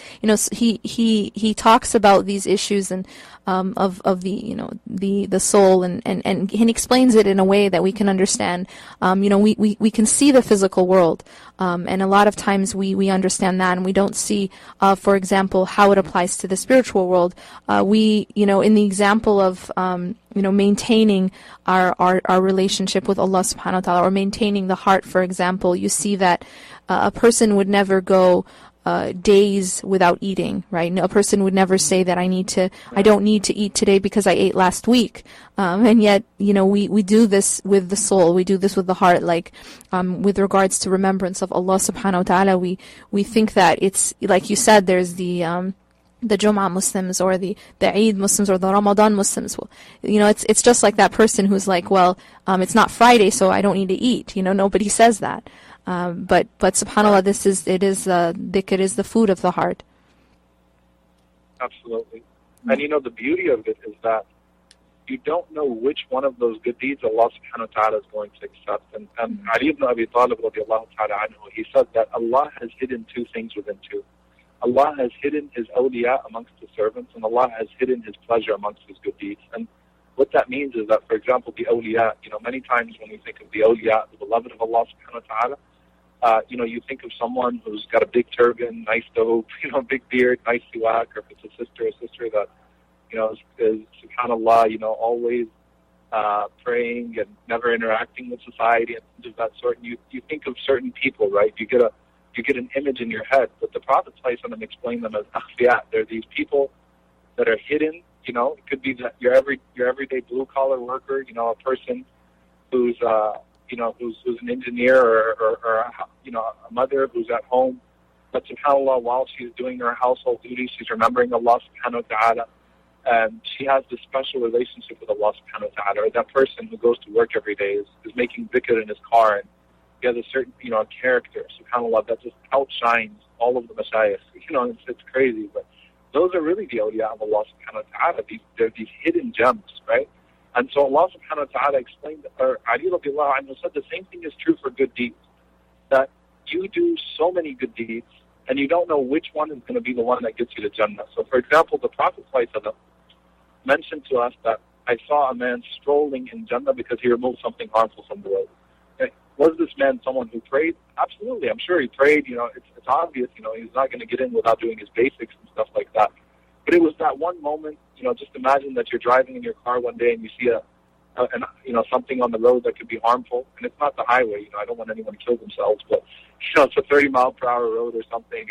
He talks about these issues and of the soul, and he explains it in a way that we can understand. We can see the physical world, and a lot of times we understand that, and we don't see, for example, how it applies to the spiritual world. In the example of maintaining our relationship with Allah subhanahu wa ta'ala, or maintaining the heart, for example, you see that a person would never go days without eating, right? A person would never say that I don't need to eat today because I ate last week. And yet, we do this with the soul, we do this with the heart, like, with regards to remembrance of Allah subhanahu wa ta'ala, we think that it's, like you said, there's the Jum'ah Muslims, or the Eid Muslims, or the Ramadan Muslims. It's just like that person who's like, well, it's not Friday, so I don't need to eat. Nobody says that. But subhanAllah, dhikr is the food of the heart. Absolutely. And you know, the beauty of it is that you don't know which one of those good deeds Allah subhanahu wa ta'ala is going to accept. And Ali ibn Abi Talib radiallahu ta'ala anhu, he said that Allah has hidden two things within two. Allah has hidden His awliya amongst His servants, and Allah has hidden His pleasure amongst His good deeds. And what that means is that, for example, the awliya, you know, many times when we think of the awliya, the beloved of Allah subhanahu wa ta'ala, you know, you think of someone who's got a big turban, nice thobe, you know, big beard, nice siwak, or if it's a sister that, you know, is subhanAllah, you know, always praying and never interacting with society and things of that sort. And you think of certain people, right? You get an image in your head, but the Prophet ﷺ explained them as akhfiyat. They're these people that are hidden. You know, it could be that your everyday blue collar worker, you know, a person who's you know, who's an engineer or you know, a mother who's at home, but subhanAllah, while she's doing her household duties, she's remembering Allah subhanahu wa ta'ala, and she has this special relationship with Allah subhanahu wa ta'ala. Or that person who goes to work every day is making dhikr in his car, and he has a certain, you know, character, subhanAllah, that just outshines all of the mashayikh. You know, it's crazy, but those are really the awliya of Allah subhanahu wa ta'ala. They're these hidden gems, right? And so Allah subhanahu wa ta'ala explained, or Ali radiallahu anhu said the same thing is true for good deeds. That you do so many good deeds, and you don't know which one is going to be the one that gets you to Jannah. So for example, the Prophet ﷺ mentioned to us that I saw a man strolling in Jannah because he removed something harmful from the road. Was this man someone who prayed? Absolutely. I'm sure he prayed. You know, it's obvious, you know, he's not going to get in without doing his basics and stuff like that. But it was that one moment, you know, just imagine that you're driving in your car one day and you see you know, something on the road that could be harmful. And it's not the highway, you know, I don't want anyone to kill themselves, but, you know, it's a 30-mile-per-hour road or something,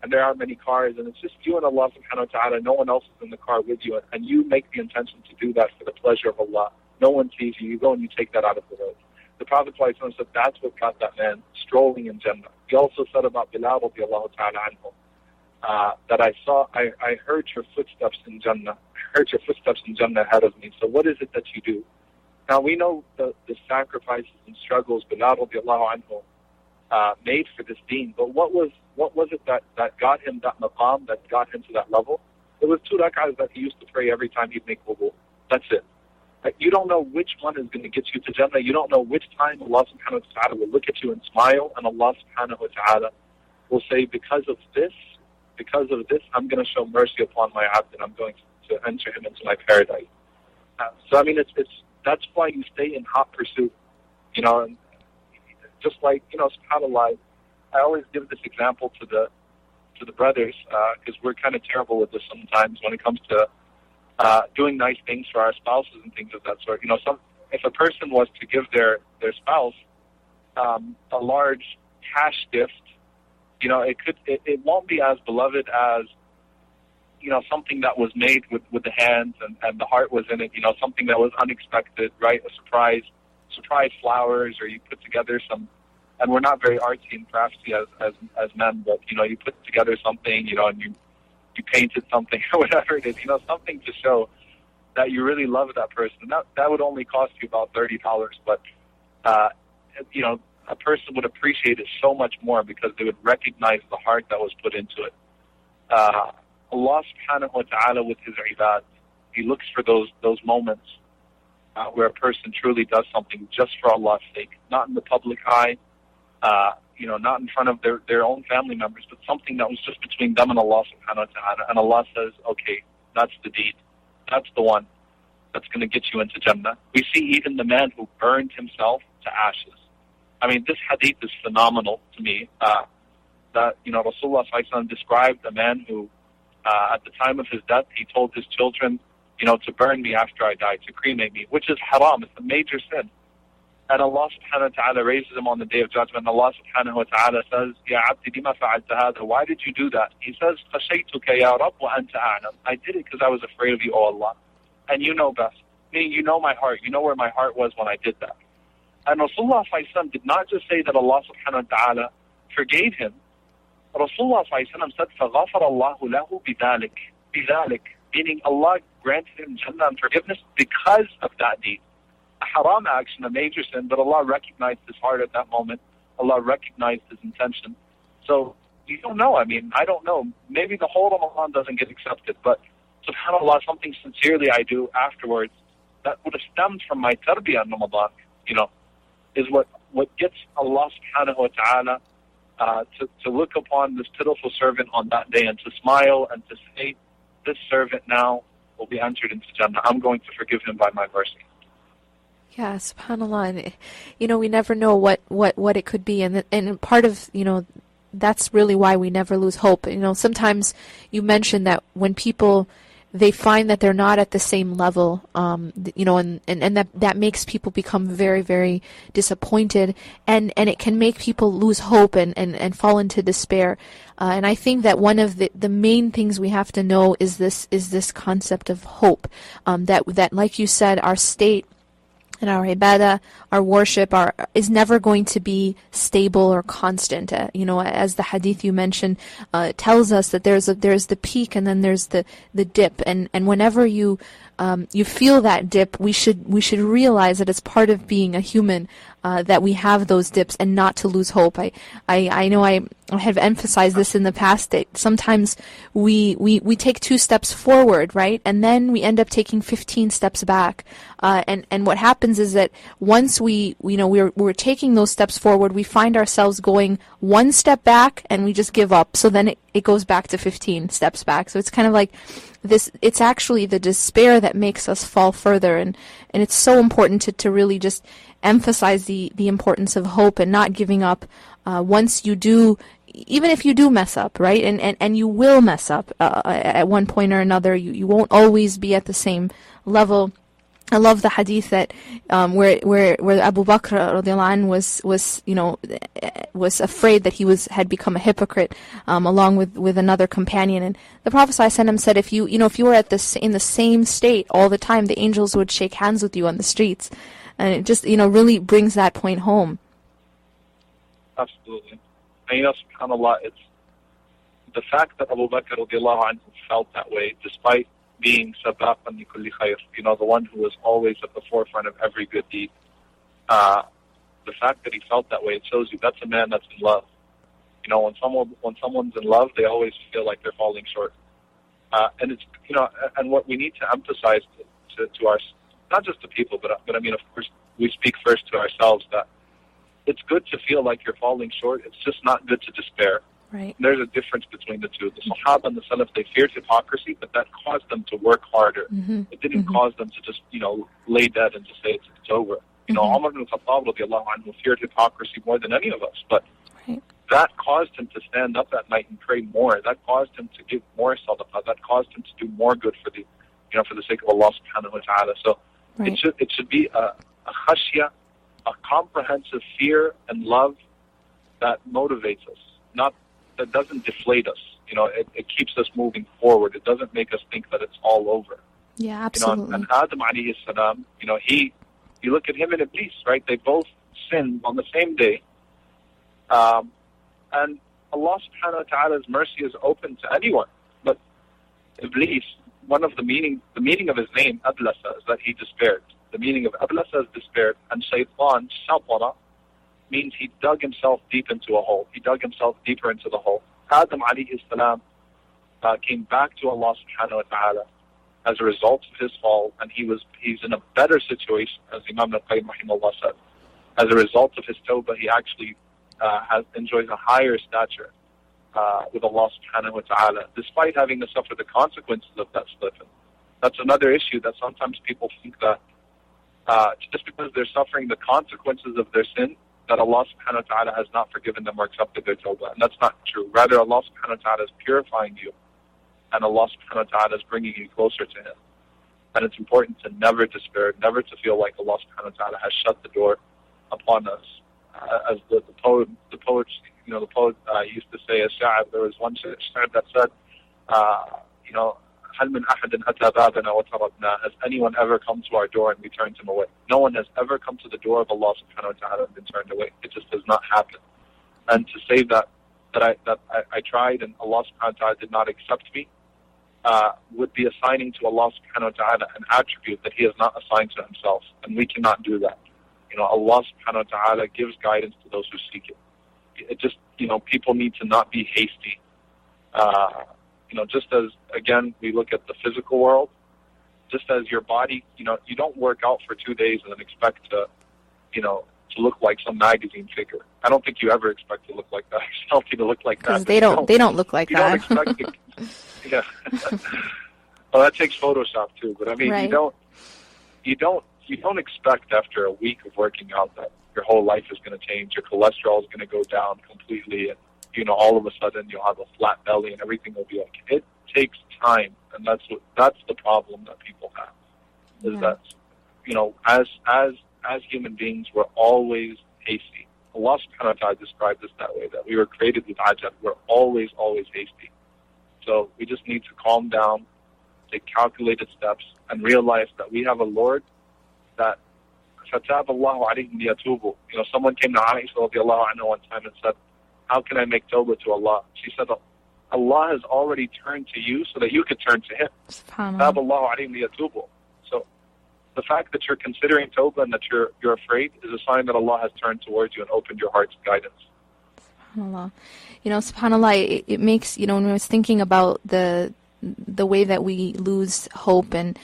and there aren't many cars, and it's just you and Allah subhanahu wa ta'ala, no one else is in the car with you, and you make the intention to do that for the pleasure of Allah. No one sees you. You go and you take that out of the road. The Prophet ﷺ said that's what got that man strolling in Jannah. He also said about Bilal radiallahu ta'ala anhu, that I heard your footsteps in Jannah. I heard your footsteps in Jannah ahead of me. So what is it that you do? Now we know the sacrifices and struggles Bilal radiallahu anhu made for this deen, but what was it that got him that maqam, that got him to that level? It was 2 rak'ahs that he used to pray every time he'd make wudu. That's it. You don't know which one is going to get you to Jannah. You don't know which time Allah subhanahu wa ta'ala will look at you and smile, and Allah subhanahu wa ta'ala will say, because of this, I'm going to show mercy upon my abd, and I'm going to enter him into my paradise. So I mean, that's why you stay in hot pursuit, you know, and just like, you know, subhanAllah, I always give this example to the brothers, because we're kind of terrible with this sometimes when it comes to doing nice things for our spouses and things of that sort. You know, if a person was to give their spouse a large cash gift, you know, it won't be as beloved as, you know, something that was made with the hands and the heart was in it. You know, something that was unexpected, right? A surprise flowers, or you put together some. And we're not very artsy and crafty as men, but you know, you put together something, you know, and you painted something or whatever it is, you know, something to show that you really love that person. That would only cost you about $30, but you know, a person would appreciate it so much more because they would recognize the heart that was put into it. Allah subhanahu wa ta'ala with His ibad, He looks for those moments where a person truly does something just for Allah's sake, not in the public eye, you know, not in front of their own family members, but something that was just between them and Allah subhanahu wa ta'ala. And Allah says, okay, that's the deed. That's the one that's going to get you into Jannah. We see even the man who burned himself to ashes. I mean, this hadith is phenomenal to me. That, you know, Rasulullah ﷺ described a man who, at the time of his death, he told his children, you know, to burn me after I die, to cremate me, which is haram. It's a major sin. And Allah subhanahu wa ta'ala raises him on the Day of Judgment. Allah subhanahu wa ta'ala says, Ya abdi lima fa'alta hadha? Why did you do that? He says, Khashaytuka ya Rabb wa anta a'lam. I did it because I was afraid of you, O Allah. And you know best. Meaning, you know my heart. You know where my heart was when I did that. And Rasulullah did not just say that Allah subhanahu wa ta'ala forgave him. Rasulullah said, فَغَفَرَ اللَّهُ لَهُ بِذَلِكَ. Meaning, Allah granted him Jannah and forgiveness because of that deed. A haram action, a major sin, but Allah recognized his heart at that moment. Allah recognized his intention. So you don't know. I mean, I don't know. Maybe the whole Ramadan doesn't get accepted, but subhanAllah, something sincerely I do afterwards that would have stemmed from my tarbiyah in Ramadan, is what gets Allah subhanahu wa ta'ala to look upon this pitiful servant on that day and to smile and to say, this servant now will be entered into Jannah. I'm going to forgive him by my mercy. Yeah, subhanAllah. And, we never know what it could be. And part of, that's really why we never lose hope. Sometimes you mentioned that when people, they find that they're not at the same level, and that makes people become very, very disappointed, and it can make people lose hope and fall into despair. And I think that one of the main things we have to know is this concept of hope, that like you said, our state and our ibadah, our worship, is never going to be stable or constant. As the hadith you mentioned tells us that there's the peak and then there's the dip, and whenever you feel that dip, we should realize that it's part of being a human, that we have those dips, and not to lose hope. I know I have emphasized this in the past, that sometimes we take 2 steps forward, right, and then we end up taking 15 steps back. And what happens is that once we're taking those steps forward, we find ourselves going 1 step back and we just give up. So then it goes back to 15 steps back. So it's kind of like this. It's actually the despair that makes us fall further, and it's so important to really just emphasize the importance of hope and not giving up once you do. Even if you do mess up, right, and you will mess up at one point or another, you won't always be at the same level. I love the hadith that where Abu Bakr radiallahu anh was afraid that he had become a hypocrite, along with another companion, and the Prophet ﷺ said, if you were in the same state all the time, the angels would shake hands with you on the streets, and it just really brings that point home. Absolutely. And subhanAllah, it's the fact that Abu Bakr radiallahu anhu felt that way, despite being sabaqan li kulli khair, the one who was always at the forefront of every good deed. The fact that he felt that way, it shows you that's a man that's in love. When someone's in love, they always feel like they're falling short. And it's and what we need to emphasize to our, not just to people, but I mean, of course, we speak first to ourselves, that it's good to feel like you're falling short. It's just not good to despair. Right. There's a difference between the two. The Sahaba and the Salaf, they feared hypocrisy, but that caused them to work harder. Mm-hmm. It didn't cause them to just, lay dead and just say it's over. Omar ibn al-Khattab radiallahu anhu feared hypocrisy more than any of us, but that caused him to stand up at night and pray more. That caused him to give more sadaqah. That caused him to do more good for the sake of Allah subhanahu wa ta'ala. So it should be a khashya, a comprehensive fear and love that motivates us, that doesn't deflate us. It keeps us moving forward. It doesn't make us think that it's all over. Yeah, absolutely. And Adam alayhi salam, you look at him and Iblis, right? They both sinned on the same day. And Allah subhanahu wa ta'ala's mercy is open to anyone. But Iblis, the meaning of his name, Ablasa, is that he despaired. The meaning of Ablasa is despaired. And Shaytan, Shatara, means he dug himself deep into a hole. He dug himself deeper into the hole. Adam alayhi salam came back to Allah subhanahu wa ta'ala as a result of his fall, and he's in a better situation, as Imam al-Qayyim rahimahullah said. As a result of his tawbah, he actually enjoys a higher stature with Allah subhanahu wa ta'ala, despite having to suffer the consequences of that slip. That's another issue, that sometimes people think that just because they're suffering the consequences of their sin, that Allah subhanahu wa ta'ala has not forgiven them or accepted their tawbah. And that's not true. Rather, Allah subhanahu wa ta'ala is purifying you, and Allah subhanahu wa ta'ala is bringing you closer to Him. And it's important to never despair, never to feel like Allah subhanahu wa ta'ala has shut the door upon us. As the poet used to say, as sha'ab, there was one sha'ab that said, هل من أحد أتى بابنا وتركنا? Has anyone ever come to our door and we turned him away? No one has ever come to the door of Allah subhanahu wa ta'ala and been turned away. It just does not happen. And to say that I tried and Allah subhanahu wa ta'ala did not accept me would be assigning to Allah subhanahu wa ta'ala an attribute that He has not assigned to Himself, and we cannot do that. Allah subhanahu wa ta'ala gives guidance to those who seek it. it just, people need to not be hasty. Just as, again, we look at the physical world, just as your body, you don't work out for 2 days and then expect to look like some magazine figure. I don't think you ever expect to look like that. It's healthy to look like that. Because they don't look like you that. Don't expect yeah. Well, that takes Photoshop too. But I mean, right. you don't expect after a week of working out that your whole life is going to change. Your cholesterol is going to go down completely, and all of a sudden you'll have a flat belly and everything will be okay. It takes time, and that's the problem that people have. Is that as human beings, we're always hasty. Allah subhanahu wa ta'ala described us that way, that we were created with ajab. We're always hasty. So we just need to calm down, take calculated steps, and realize that we have a Lord that فَتَابَ اللَّهُ عَلَيْهِمْ لِيَتُوبُوا. Someone came to Aisha radiallahu anha one time and said, how can I make tawbah to Allah? She said, Allah has already turned to you so that you could turn to Him. فَتَابَ اللَّهُ عَلَيْهِمْ لِيَتُوبُوا. So the fact that you're considering tawbah and that you're afraid is a sign that Allah has turned towards you and opened your heart's guidance. SubhanAllah. SubhanAllah, it makes, when I was thinking about the way that we lose hope and,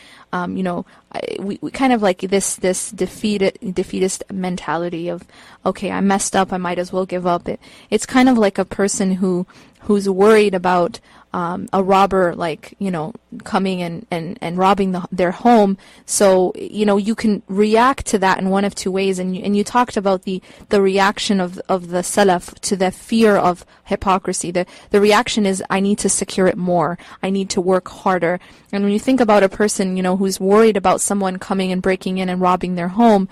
we kind of like this defeatist mentality of, okay, I messed up, I might as well give up. It's kind of like a person who's worried about a robber, coming and robbing their home. So, you can react to that in one of two ways. And you talked about the reaction of the Salaf to the fear of hypocrisy. The reaction is, I need to secure it more. I need to work harder. And when you think about a person, who's worried about someone coming and breaking in and robbing their home,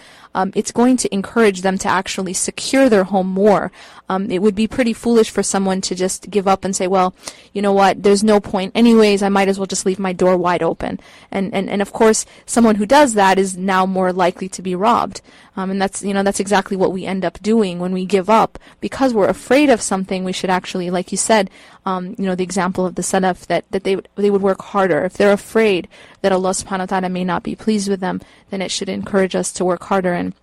it's going to encourage them to actually secure their home more. It would be pretty foolish for someone to just give up and say, well, you know what, there's no point anyways, I might as well just leave my door wide open. And of course, someone who does that is now more likely to be robbed. And that's exactly what we end up doing when we give up. Because we're afraid of something, we should actually, like you said, the example of the Salaf, that they would work harder. If they're afraid that Allah subhanahu wa ta'ala may not be pleased with them, then it should encourage us to work harder. And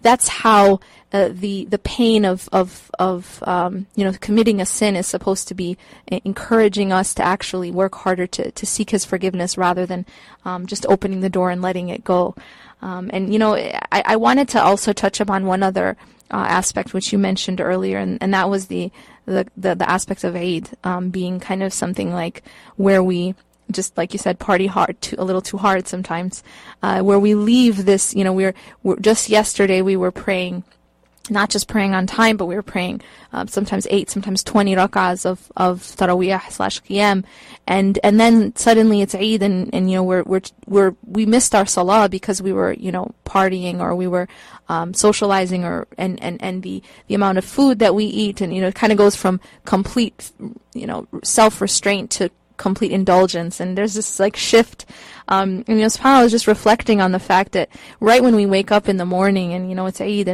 that's how the pain of committing a sin is supposed to be encouraging us to actually work harder to seek His forgiveness rather than just opening the door and letting it go. I wanted to also touch upon one other aspect which you mentioned earlier, and that was the aspect of Eid being kind of something like where we, just like you said, party hard, a little too hard sometimes, where we leave this, we're just yesterday we were praying, not just praying on time, but we were praying sometimes 8, sometimes 20 rak'ahs of Taraweeh/Qiyam, and then suddenly it's Eid, and we missed our salah because we were partying, or we were socializing, or and the amount of food that we eat, and it kind of goes from complete self-restraint to complete indulgence, and there's this shift. SubhanAllah, I was just reflecting on the fact that right when we wake up in the morning and it's Eid,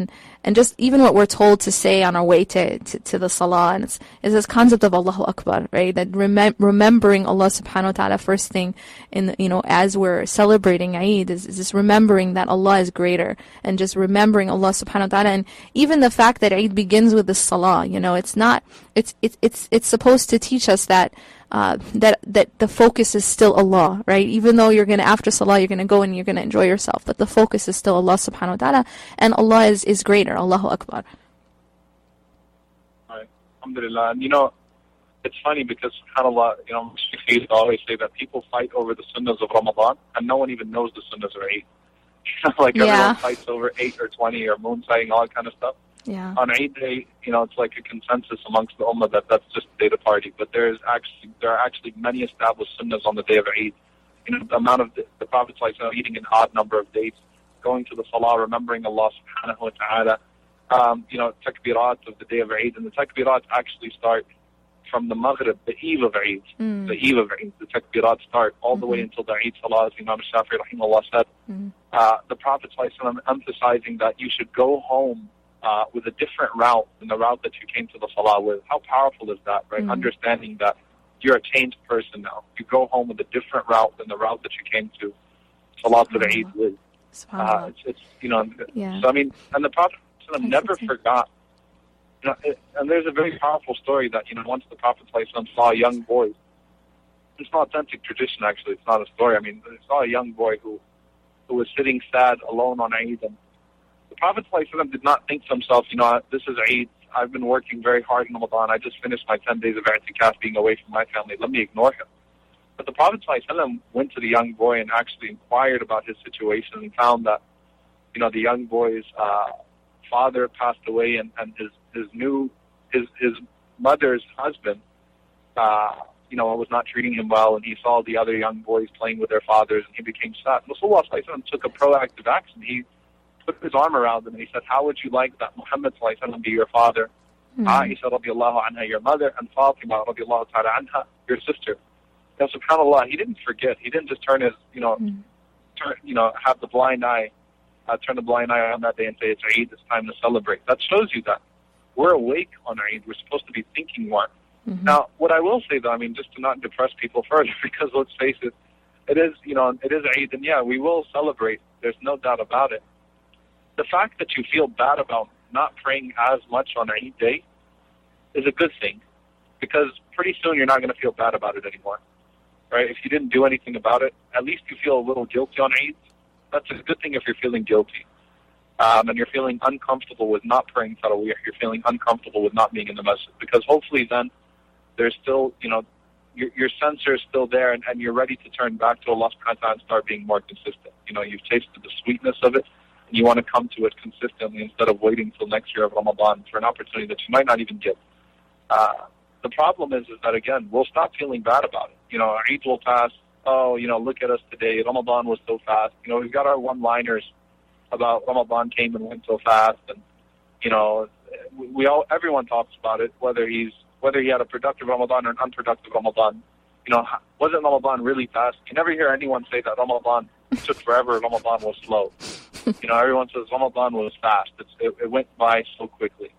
and just even what we're told to say on our way to the salah, and it's this concept of Allahu Akbar, right? That remembering Allah subhanahu wa ta'ala first thing in as we're celebrating Eid is just remembering that Allah is greater, and just remembering Allah subhanahu wa ta'ala. And even the fact that Eid begins with the salah, it's supposed to teach us that that the focus is still Allah, right? Even though after salah you're gonna go and you're gonna enjoy yourself, but the focus is still Allah subhanahu wa ta'ala, and Allah is greater. Allahu Akbar. Right. Alhamdulillah. And it's funny because subhanAllah, Shaykh always say that people fight over the sunnahs of Ramadan and no one even knows the sunnahs of Eid. Everyone fights over 8 or 20 or moon sighting, all that kind of stuff. Yeah. On Eid Day, it's like a consensus amongst the Ummah that's just a day to party. But there are actually many established sunnahs on the day of Eid. The amount of the Prophet eating an odd number of dates, going to the Salah, remembering Allah subhanahu wa ta'ala, takbirat of the day of Eid. And the takbirat actually start from the Maghrib, the eve of Eid. The eve of Eid, the takbirat start all the way until the Eid Salah, as Imam Shafi'i rahimahullah said. The Prophet emphasizing that you should go home with a different route than the route that you came to the Salah with. How powerful is that, right? Understanding that you're a changed person now. You go home with a different route than the route that you came to Salatul Eid with. So I mean, and the Prophet never forgot And there's a very powerful story that, once the Prophet ﷺ saw a young boy. It's an authentic tradition, actually. It's not a story. I mean, he saw a young boy who was sitting sad, alone on Eid. And the Prophet ﷺ did not think to himself, this is Eid. I've been working very hard in Ramadan. I just finished my 10 days of i'tikaf being away from my family. Let me ignore him. But the Prophet ﷺ went to the young boy and actually inquired about his situation and found that, the young boy's father passed away, and his mother's husband, was not treating him well, and he saw the other young boys playing with their fathers, and he became sad. Rasulullah ﷺ took a proactive action. He put his arm around him and he said, how would you like that Muhammad ﷺ be your father? Aisha radiallahu anha, your mother, and Fatima radiallahu ta'ala anha, your sister. Now, subhanAllah, he didn't forget. He didn't just turn his, have the blind eye, turn the blind eye on that day and say, it's Eid, it's time to celebrate. That shows you that we're awake on Eid. We're supposed to be thinking more. Now, what I will say, though, just to not depress people further, because let's face it, it is Eid, and yeah, we will celebrate. There's no doubt about it. The fact that you feel bad about not praying as much on Eid day is a good thing, because pretty soon you're not going to feel bad about it anymore, right? If you didn't do anything about it, at least you feel a little guilty on Eid. That's a good thing if you're feeling guilty. And you're feeling uncomfortable with not praying Taraweeh, you're feeling uncomfortable with not being in the masjid, because hopefully then there's still, your sensor is still there, and you're ready to turn back to Allah subhanahu wa ta'ala and start being more consistent. You've tasted the sweetness of it, and you want to come to it consistently instead of waiting till next year of Ramadan for an opportunity that you might not even get. The problem is that, again, we'll stop feeling bad about it. Eid will pass. Oh, look at us today. Ramadan was so fast. We've got our one-liners about Ramadan came and went so fast, and everyone talks about it, whether he had a productive Ramadan or an unproductive Ramadan. Wasn't Ramadan really fast? You never hear anyone say that Ramadan took forever, Ramadan was slow. Everyone says Ramadan was fast. It went by so quickly.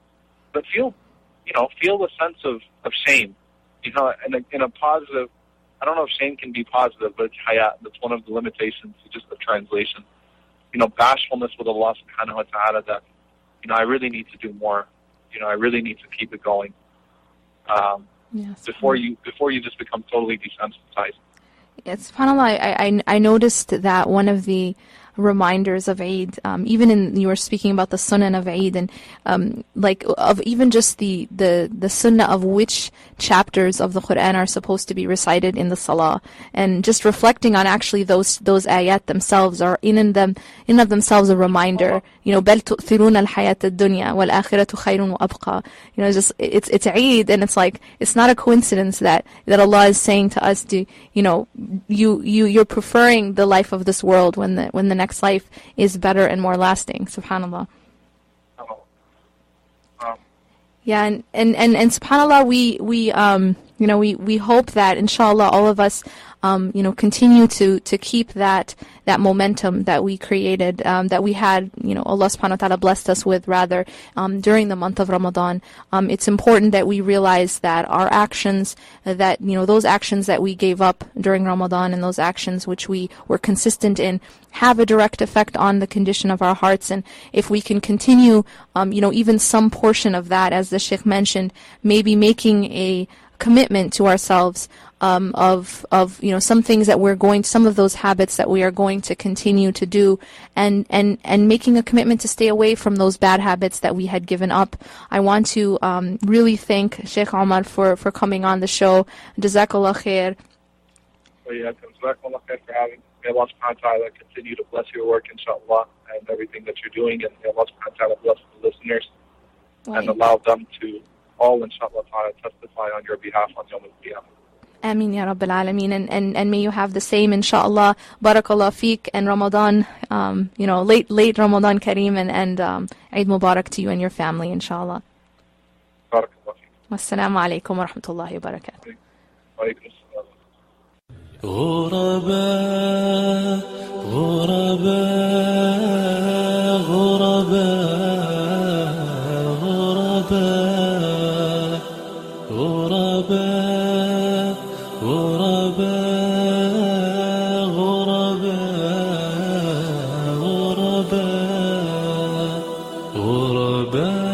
But feel the sense of shame. In a positive, I don't know if shame can be positive, but it's hayat. That's one of the limitations to just the translation. Bashfulness with Allah subhanahu wa ta'ala that, I really need to do more. I really need to keep it going. Yes. Before you just become totally desensitized. Yes, subhanAllah, I noticed that one of the reminders of Eid, even you were speaking about the sunnah of Eid, and of even just the sunnah of which chapters of the Quran are supposed to be recited in the salah, and just reflecting on actually those ayat themselves are in of themselves a reminder. بل تؤثرون الحياة الدنيا والآخرة خير وأبقى. It's Eid, and it's like it's not a coincidence that Allah is saying to us, you're preferring the life of this world when the next life is better and more lasting. Subhanallah. Yeah, and subhanallah, we hope that inshallah all of us continue to keep that momentum that we created, that we had, Allah subhanahu wa ta'ala blessed us with rather, during the month of Ramadan. It's important that we realize that our actions, that, those actions that we gave up during Ramadan and those actions which we were consistent in have a direct effect on the condition of our hearts. And if we can continue, even some portion of that, as the Sheikh mentioned, maybe making a commitment to ourselves of some things that some of those habits that we are going to continue to do, and making a commitment to stay away from those bad habits that we had given up. I want to really thank Sheikh Omar for coming on the show. Jazakallah khair. Jazakallah khair for having me. May Allah subhanahu wa ta'ala continue to bless your work, inshallah, and everything that you're doing, and may Allah subhanahu wa ta'ala bless the listeners and allow them to all, inshallah ta'ala, testify on your behalf on Yawm al-Qiyamah. Ameen ya Rabbil Alameen, and may you have the same, inshallah. Barakallah feek, and Ramadan, late Ramadan Kareem, and Eid Mubarak to you and your family, inshallah. Barakallah feek. Wassalamu alaikum wa rahmatullahi wa barakatuh. Wa alaikum assalam. غرباء غرباء غرباء غرباء غرباء غرباء غرباء غرباء